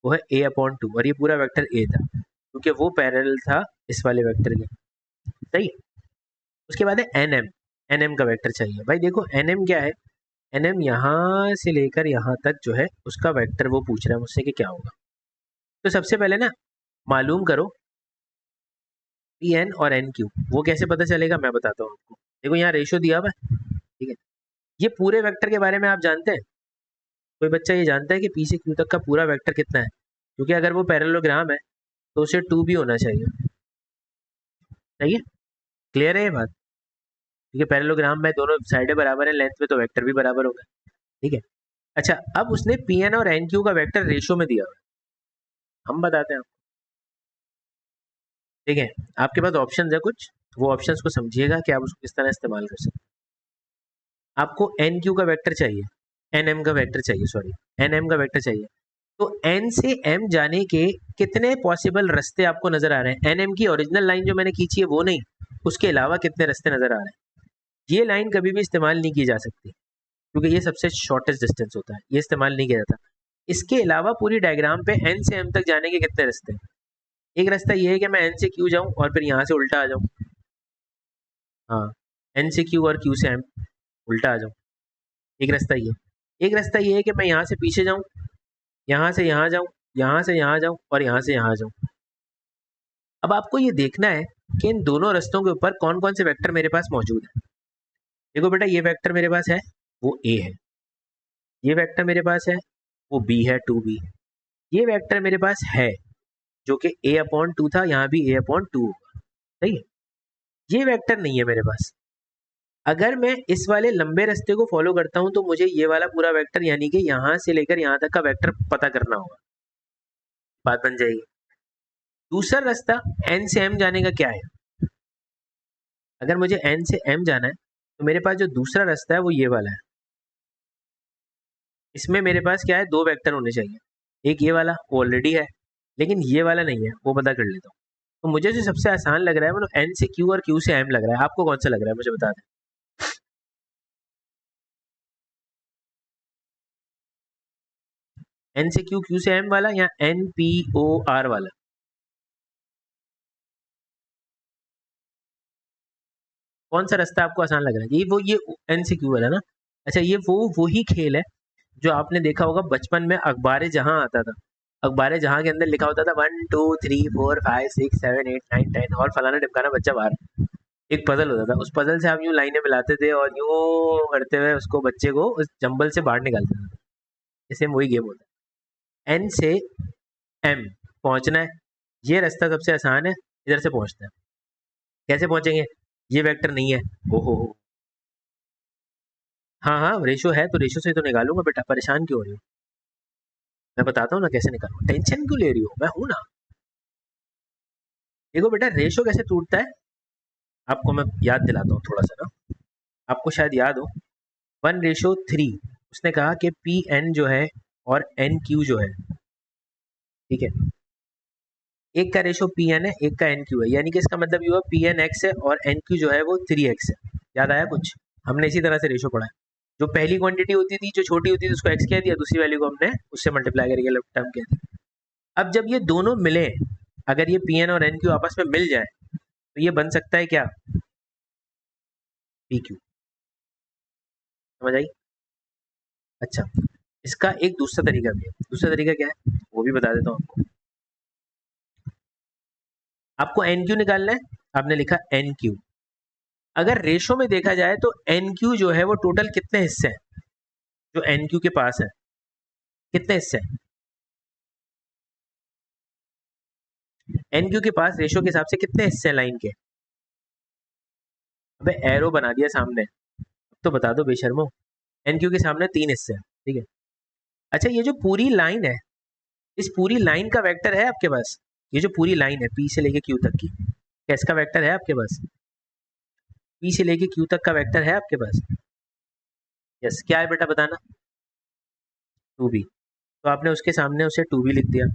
Speaker 1: वो है a/2 और ये पूरा वेक्टर a था क्योंकि वो पैरेलल था इस वाले वेक्टर के, सही। उसके बाद है nm, nm का वेक्टर चाहिए। भाई देखो nm क्या है, nm यहाँ से लेकर यहाँ तक जो है उसका वेक्टर वो पूछ रहा है मुझसे कि क्या होगा। तो सबसे पहले ना मालूम करो पी एन और एन क्यू, वो कैसे पता चलेगा मैं बताता हूँ आपको। देखो यहाँ रेशो दिया हुआ है, ठीक है, ये पूरे वेक्टर के बारे में आप जानते हैं, कोई बच्चा ये जानता है कि पी से क्यू तक का पूरा वेक्टर कितना है? क्योंकि अगर वो पैरेललोग्राम है तो उसे 2b होना चाहिए। सही है, क्लियर है ये बात? क्योंकि पैरेललोग्राम में दोनों साइडें बराबर हैं लेंथ में, तो वेक्टर भी बराबर होगा। ठीक है। अच्छा, अब उसने पी एन और एन क्यू का वेक्टर रेशियो में दिया हुआ है, हम बताते हैं आपको। ठीक है, आपके पास ऑप्शन है कुछ, वो ऑप्शंस को समझिएगा कि आप उसको किस तरह इस्तेमाल कर सकते हैं। आपको एन क्यू का वेक्टर चाहिए, एन एम का वेक्टर चाहिए, सॉरी एन एम का वेक्टर चाहिए। तो एन से एम जाने के कितने पॉसिबल रास्ते आपको नजर आ रहे हैं? एन एम की ओरिजिनल लाइन जो मैंने खींची है वो नहीं, उसके अलावा कितने रास्ते नजर आ रहे हैं? ये लाइन कभी भी इस्तेमाल नहीं की जा सकती क्योंकि ये सबसे शॉर्टेस्ट डिस्टेंस होता है, ये इस्तेमाल नहीं किया जाता। इसके अलावा पूरी डायग्राम पे एन से एम तक जाने के कितने रास्ते हैं? एक रास्ता ये है कि मैं एन से क्यू जाऊं और फिर यहाँ से उल्टा आ जाऊं। हाँ, एन से क्यू और क्यू से एम उल्टा आ जाऊं, एक रास्ता ये। एक रास्ता ये है कि मैं यहाँ से पीछे जाऊं, यहाँ से यहाँ जाऊं, यहाँ से यहाँ जाऊं और यहाँ से यहाँ जाऊं। अब आपको ये देखना है कि इन दोनों रास्तों के ऊपर कौन कौन से वेक्टर मेरे पास मौजूद है। देखो बेटा, ये वेक्टर मेरे पास है, वो ए है। ये वेक्टर मेरे पास है, वो बी है, 2b। ये वेक्टर मेरे पास है जो कि a अपॉन 2 था, यहाँ भी a अपॉन 2 होगा। सही है। ये वेक्टर नहीं है मेरे पास। अगर मैं इस वाले लंबे रास्ते को फॉलो करता हूं तो मुझे ये वाला पूरा वेक्टर यानी कि यहाँ से लेकर यहाँ तक का वेक्टर पता करना होगा। बात बन जाएगी। दूसरा रास्ता n से m जाने का क्या है? अगर मुझे n से m जाना है तो मेरे पास जो दूसरा रास्ता है वो ये वाला है। इसमें मेरे पास क्या है, दो वेक्टर होने चाहिए। एक ये वाला, वो ऑलरेडी है, लेकिन ये वाला नहीं है, वो पता कर लेता हूँ। तो मुझे जो सबसे आसान लग रहा है वो n से q और q से m लग रहा है। आपको कौन सा लग रहा है मुझे बता दें। n से q, q से m वाला या n p o r वाला? कौन सा रास्ता आपको आसान लग रहा है? ये n से q वाला ना? अच्छा, ये वही खेल है जो आपने देखा होगा बचपन में अखबार जहां आता था। अखबार जहां के अंदर लिखा होता था 1 2 3 4 5 6 7 8 9 10 और फलाना ढिमकाना बच्चा बाहर। एक पजल होता था, उस पजल से आप यूं लाइनें मिलाते थे और यूं करते हुए उसको, बच्चे को उस जंबल से बाहर निकालते थे। इसे वही गेम होता है। एन से एम पहुंचना है, ये रास्ता सबसे आसान है, इधर से पहुंचना है। कैसे पहुंचेंगे? ये वेक्टर नहीं है। ओहो, हाँ हाँ, रेशो है तो रेशो से तो निकालूंगा बेटा, परेशान क्यों हो रही हो? मैं बताता हूँ ना कैसे निकालूंगा, टेंशन क्यों ले रही हो, मैं हूं ना। देखो बेटा, रेशो कैसे टूटता है आपको मैं याद दिलाता हूँ थोड़ा सा ना। आपको शायद याद हो 1:3। उसने कहा कि पी एन जो है और एन क्यू जो है, ठीक है, एक का रेशो पी एन है, एक का एन क्यू है, यानी कि इसका मतलब ये हुआ पी एन एक्स है और एन क्यू जो है वो 3x है। याद आया कुछ? हमने इसी तरह से रेशो पढ़ा है। जो पहली क्वांटिटी होती थी, जो छोटी होती थी, उसको एक्स कह दिया, दूसरी वैल्यू को हमने उससे मल्टीप्लाई करके लेफ्ट टर्म कह दिया। अब जब ये दोनों मिले, अगर ये पी एन और एन क्यू आपस में मिल जाए तो ये बन सकता है क्या? P Q. समझ आई? अच्छा, इसका एक दूसरा तरीका भी है। दूसरा तरीका क्या है वो भी बता देता हूँ आपको। आपको एन क्यू निकालना है, आपने लिखा एन क्यू। अगर रेशो में देखा जाए तो एन क्यू जो है वो टोटल कितने हिस्से हैं? जो एन क्यू के पास है कितने हिस्से हैं? एन क्यू के पास रेशो के हिसाब से कितने हिस्से हैं लाइन के? अबे एरो बना दिया सामने, तो बता दो बेशर्मो। एन क्यू के सामने 3 हिस्से हैं, ठीक है। अच्छा, ये जो पूरी लाइन है, इस पूरी लाइन का वेक्टर है आपके पास? ये जो पूरी लाइन है पी से लेके क्यू तक की, क्या इसका वेक्टर है आपके पास? पी से लेके क्यू तक का वेक्टर है आपके पास? यस, क्या है बेटा बताना? 2b। तो आपने उसके सामने उसे 2b लिख दिया।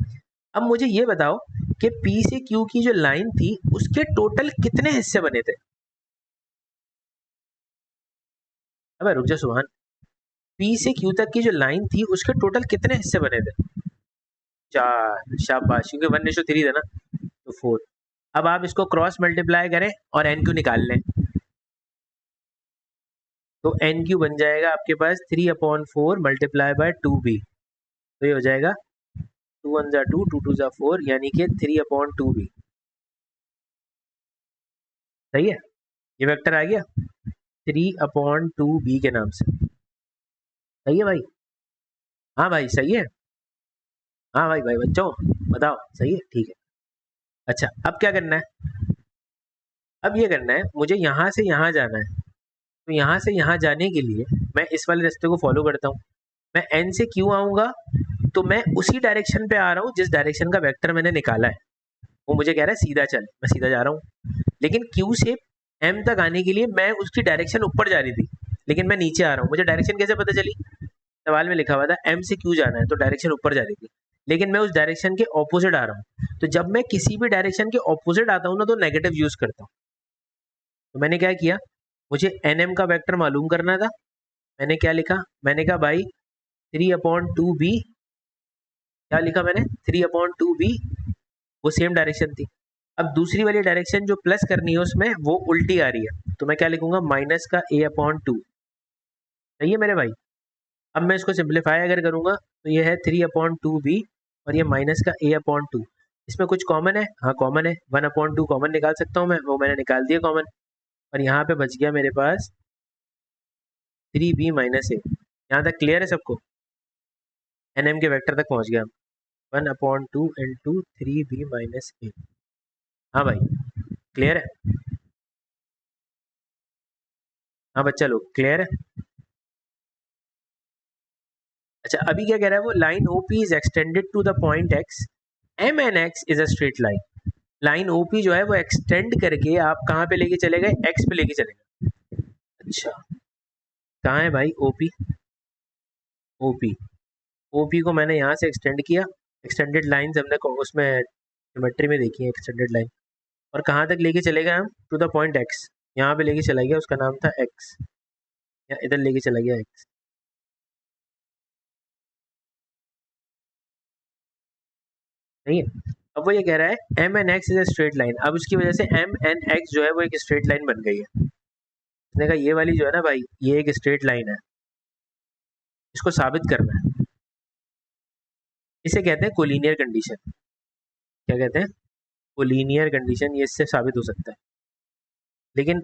Speaker 1: अब मुझे ये बताओ कि पी से क्यू की जो लाइन थी उसके टोटल कितने हिस्से बने थे? अब रुक जा सुभान, पी से क्यू तक की जो लाइन थी उसके टोटल कितने हिस्से बने थे? 4, शाबाश, क्योंकि 1:3 था ना, तो 4। अब आप इसको क्रॉस मल्टीप्लाई करें और एन क्यू निकाल लें, तो एन क्यू बन जाएगा आपके पास 3/4 मल्टीप्लाई बाय 2b। तो ये हो जाएगा 2 1 2, 2 2 4, यानी कि 3/2b। सही है, ये वेक्टर आ गया 3/2b के नाम से। सही है भाई? हाँ भाई सही है। हाँ भाई भाई बच्चों बताओ सही है ठीक है। अच्छा अब क्या करना है, अब ये करना है मुझे यहाँ से यहाँ जाना है। तो यहाँ से यहाँ जाने के लिए मैं इस वाले रास्ते को फॉलो करता हूँ। मैं एन से क्यों आऊँगा, तो मैं उसी डायरेक्शन पे आ रहा हूँ जिस डायरेक्शन का वेक्टर मैंने निकाला है। वो मुझे कह रहा है सीधा चल, मैं सीधा जा रहा हूँ। लेकिन क्यू से एम तक आने के लिए मैं उसकी डायरेक्शन ऊपर जा रही थी, लेकिन मैं नीचे आ रहा हूँ। मुझे डायरेक्शन कैसे पता चली, सवाल में लिखा हुआ था एम से क्यू जाना है तो डायरेक्शन ऊपर जा रही थी, लेकिन मैं उस डायरेक्शन के ऑपोजिट आ रहा हूँ। तो जब मैं किसी भी डायरेक्शन के ऑपोजिट आता हूँ ना तो नेगेटिव यूज करता हूँ। तो मैंने क्या किया, मुझे एन एम का वेक्टर मालूम करना था। मैंने क्या लिखा, मैंने कहा भाई 3/2b, क्या लिखा मैंने 3/2b, वो सेम डायरेक्शन थी। अब दूसरी वाली डायरेक्शन जो प्लस करनी है उसमें वो उल्टी आ रही है, तो मैं क्या लिखूंगा माइनस का a/2। सही है मेरे भाई। अब मैं इसको सिंप्लीफाई अगर करूंगा तो ये है 3/2b और ये माइनस का a/2। इसमें कुछ कॉमन है, हाँ कॉमन है, 1/2 कॉमन निकाल सकता हूँ मैं, वो मैंने निकाल दिया कॉमन। और यहाँ पे बच गया मेरे पास 3b-a। यहाँ तक क्लियर है सबको, एन एम के वेक्टर तक पहुँच गया। 1/2 इंटू 3b-a। हाँ भाई क्लियर है। हाँ बच्चा लोग क्लियर है। अच्छा अभी क्या कह रहा है वो, line O P is extended to the point X, M N X is a straight line. Line O P जो है वो एक्सटेंड करके आप कहाँ पे लेके चले गए, एक्स पे लेके चले गए। अच्छा कहाँ है भाई ओपी, ओपी, ओपी को मैंने यहाँ से एक्सटेंड किया। एक्सटेंडेड लाइंस हमने उसमें ज्योमेट्री में देखी है एक्सटेंडेड लाइन। और कहाँ तक लेके चले गए हम, टू द पॉइंट एक्स। यहाँ पे लेके चला गया, उसका नाम था एक्स, या इधर लेके चला गया एक्स। नहीं है। अब वो ये कह रहा है M N X is a straight line. अब उसकी वजह से एम एन एक्स जो है वो एक स्ट्रेट लाइन बन गई है। उसने कहा ये वाली जो है ना भाई ये एक स्ट्रेट लाइन है, इसको साबित करना है। इसे कहते हैं कोलिनियर कंडीशन। क्या कहते हैं, कोलिनियर कंडीशन। ये इससे साबित हो सकता है, लेकिन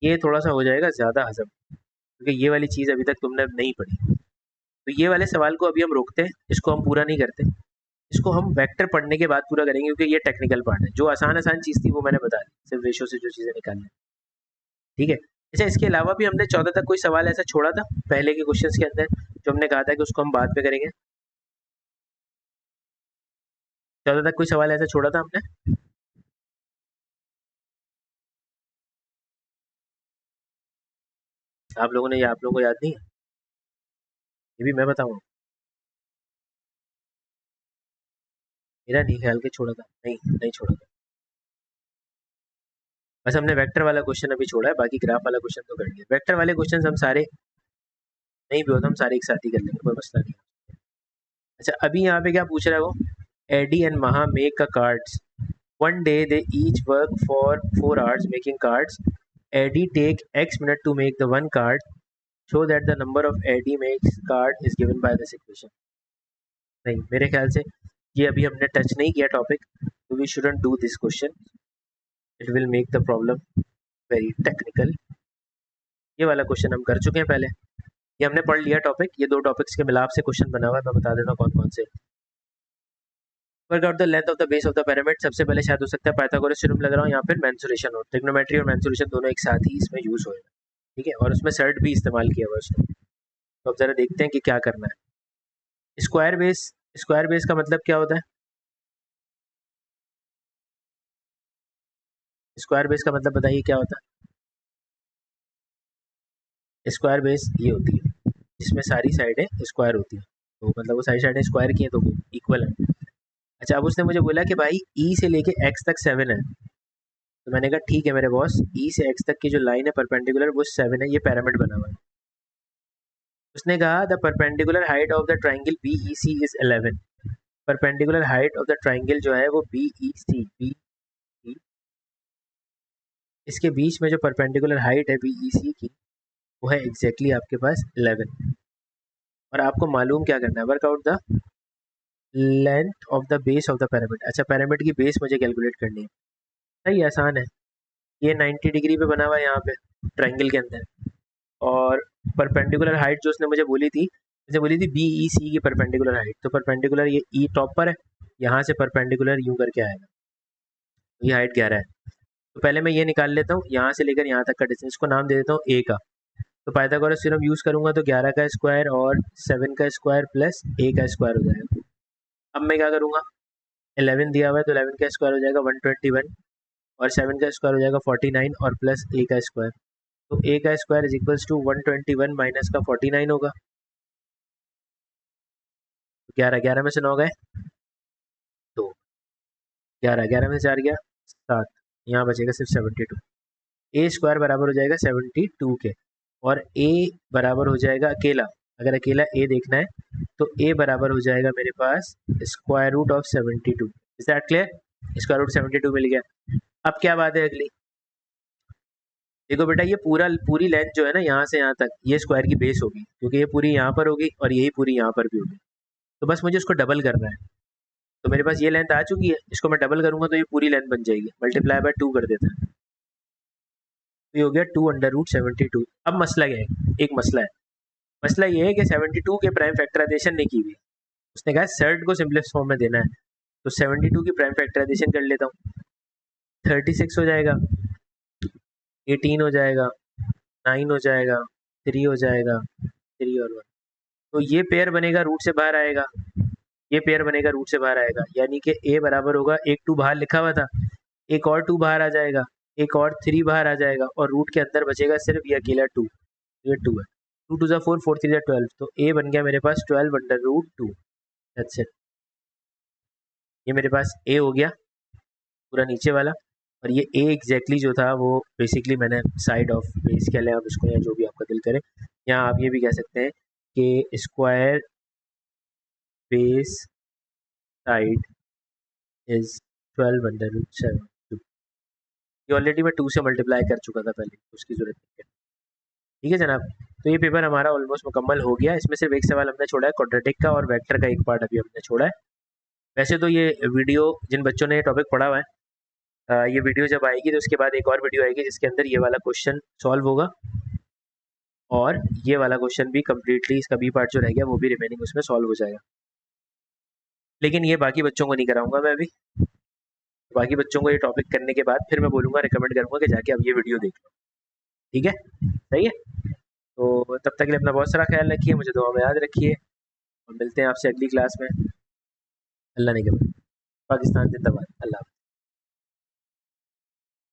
Speaker 1: ये थोड़ा सा हो जाएगा ज़्यादा हजम, क्योंकि ये वाली चीज़ अभी तक तुमने नहीं पढ़ी। तो ये वाले सवाल को अभी हम रोकते हैं, इसको हम पूरा नहीं करते। इसको हम वेक्टर पढ़ने के बाद पूरा करेंगे, क्योंकि ये टेक्निकल पार्ट है। जो आसान आसान चीज़ थी वो मैंने बता दी, सिर्फ रेशो से जो चीज़ें निकालनी। ठीक है। अच्छा इसके अलावा भी हमने 14 तक कोई सवाल ऐसा छोड़ा था पहले के क्वेश्चंस के अंदर, जो हमने कहा था कि उसको हम बाद में करेंगे। 14 तक कोई सवाल ऐसा छोड़ा था हमने। आप लोगों ने, या आप लोगों को याद नहीं है, ये भी मैं बताऊँ। मेरा नहीं ख्याल के छोड़ा था, नहीं नहीं छोड़ा था। बस हमने वेक्टर वाला क्वेश्चन अभी छोड़ा है, बाकी ग्राफ वाला क्वेश्चन तो कर लिया। वेक्टर वाले क्वेश्चन हम सारे नहीं भी होता, हम सारे एक साथ ही कर लेंगे, कोई मसला नहीं। अच्छा अभी यहाँ पे क्या पूछ रहा है वो, एडी एंड महा make a cards, one day they each work for 4 hours making cards. Eddie take X minute to make the one card. Show that the number of Eddie makes card is given by this equation. नहीं मेरे ख्याल से ये अभी हमने touch नहीं किया topic, तो we shouldn't do this question, it will make the problem very technical. ये वाला क्वेश्चन हम कर चुके हैं पहले, ये हमने पढ़ लिया टॉपिक। ये दो टॉपिक्स के मिलाप से क्वेश्चन बना हुआ है, मैं बता देता हूँ कौन कौन से। Work out the length of the base of the pyramid, सबसे पहले शायद हो सकता है पाइथागोरस थ्योरम लग रहा हूँ, या फिर मेंसुरेशन हो। ट्रिग्नोमेट्री और मेंसुरेशन दोनों एक साथ ही इसमें यूज होएगा। ठीक है, और उसमें सर्ट भी इस्तेमाल किया हुआ है उसने। तो अब जरा देखते हैं कि क्या करना है। स्क्वायर बेस, स्क्वायर बेस का मतलब क्या होता है, स्क्वायर बेस का मतलब बताइए क्या होता है। स्क्वायर बेस ये होती है जिसमें सारी साइडें स्क्वायर होती हैं, तो मतलब वो सारी साइडें स्क्वायर की हैं तो वो इक्वल है। अच्छा अब उसने मुझे बोला कि भाई ई से लेके एक्स तक 7 है। तो मैंने कहा ठीक है मेरे बॉस, ई से एक्स तक की जो लाइन है परपेंडिकुलर वो 7 है, ये पिरामिड बना हुआ है। उसने कहा the perpendicular height of the triangle B E C is 11। Perpendicular height of the triangle जो है वो बी ई सी, बी ई, इसके बीच में जो परपेंडिकुलर हाइट है बी ई सी की, वो है एग्जैक्टली आपके पास 11। और आपको मालूम क्या करना है, work out the length of the base of the pyramid. अच्छा पिरामिड की बेस मुझे कैलकुलेट करनी है। सही आसान है, ये 90 डिग्री पे बना हुआ है यहाँ पे ट्राइंगल के अंदर। और परपेंडिकुलर हाइट जो उसने मुझे बोली थी, जैसे बोली थी बी ई सी की परपेंडिकुलर हाइट, तो परपेंडिकुलर ये ई टॉप पर है, यहाँ से परपेंडिकुलर यूं करके आएगा, ये हाइट 11 है। तो पहले मैं ये निकाल लेता हूँ, यहाँ से लेकर यहाँ तक का डिस्टेंस को नाम दे देता हूँ ए का। तो पाइथागोरस थ्योरम यूज़ करूँगा तो 11 का स्क्वायर और 7 का स्क्वायर प्लस ए का स्क्वायर हो जाएगा। अब मैं क्या करूँगा, 11 दिया हुआ है तो 11 का स्क्वायर हो जाएगा 121 और 7 का स्क्वायर हो जाएगा 49 और प्लस ए का स्क्वायर। तो ए का square is equals to 121 minus का 49 होगा। 11 में से 9 गए, तो 11 में से 4 गया 7, यहाँ बचेगा सिर्फ 72। ए स्क्वायर बराबर हो जाएगा 72 के, और ए बराबर हो जाएगा अकेला, अगर अकेला ए देखना है तो ए बराबर हो जाएगा मेरे पास square root of 72। Is that clear? Square root 72 मिल गया। अब क्या बात है अगली, देखो बेटा ये पूरी लेंथ जो है ना यहाँ से यहाँ तक, ये स्क्वायर की बेस होगी, क्योंकि ये पूरी यहाँ पर होगी और यही पूरी यहाँ पर भी होगी। तो बस मुझे उसको डबल करना है, तो मेरे पास ये लेंथ आ चुकी है, इसको मैं डबल करूंगा तो ये पूरी लेंथ बन जाएगी, मल्टीप्लाई बाय 2 कर देता है, तो ये हो गया 2/√72। अब मसला क्या है, एक मसला है, मसला ये है कि 72 के प्राइम फैक्टराइजेशन नहीं की हुई, उसने कहा सर्ट को सिंपलेस्ट फॉर्म में देना है, तो 72 की प्राइम फैक्टराइजेशन कर लेता हूँ। 36 हो जाएगा, 18 हो जाएगा, 9 हो जाएगा, 3 हो जाएगा, 3 और 1, तो ये पेयर बनेगा रूट से बाहर आएगा, ये पेयर बनेगा रूट से बाहर आएगा, यानी कि ए बराबर होगा, एक 2 बाहर लिखा हुआ था, एक और 2 बाहर आ जाएगा, एक और 3 बाहर आ जाएगा, और रूट के अंदर बचेगा सिर्फ ये अकेला 2, ये 2 है, 2 2 4 4 3 12, तो ए बन गया मेरे पास 12/√2। दैट्स इट, ये मेरे पास ए हो गया पूरा नीचे वाला, और ये ए एग्जैक्टली जो था वो बेसिकली मैंने साइड ऑफ बेस कह लें आप इसको, या जो भी आपका दिल करे, या आप ये भी कह सकते हैं कि स्क्वायर बेस साइड इज 12/7। ये ऑलरेडी मैं 2 से मल्टीप्लाई कर चुका था पहले, उसकी जरूरत नहीं है। ठीक है जनाब, तो ये पेपर हमारा ऑलमोस्ट मुकम्मल हो गया, इसमें सिर्फ एक सवाल हमने छोड़ा है क्वाड्रेटिक का, और वेक्टर का एक पार्ट अभी हमने छोड़ा है। वैसे तो ये वीडियो जिन बच्चों ने ये टॉपिक पढ़ा हुआ है, ये वीडियो जब आएगी तो उसके बाद एक और वीडियो आएगी जिसके अंदर ये वाला क्वेश्चन सॉल्व होगा, और ये वाला क्वेश्चन भी कम्प्लीटली, इसका बी पार्ट जो रह गया वो भी रिमेनिंग उसमें सॉल्व हो जाएगा। लेकिन ये बाकी बच्चों को नहीं कराऊंगा मैं अभी, बाकी बच्चों को ये टॉपिक करने के बाद फिर मैं बोलूँगा, रिकमेंड करूँगा कि जाके अब ये वीडियो देख लो। ठीक है, सही है, तो तब तक के लिए अपना बहुत सारा ख्याल रखिए, मुझे दुआ में याद रखिए, और मिलते हैं आपसे अगली क्लास में। अल्लाह ने के बाद, पाकिस्तान जिंदाबाद, अल्लाह।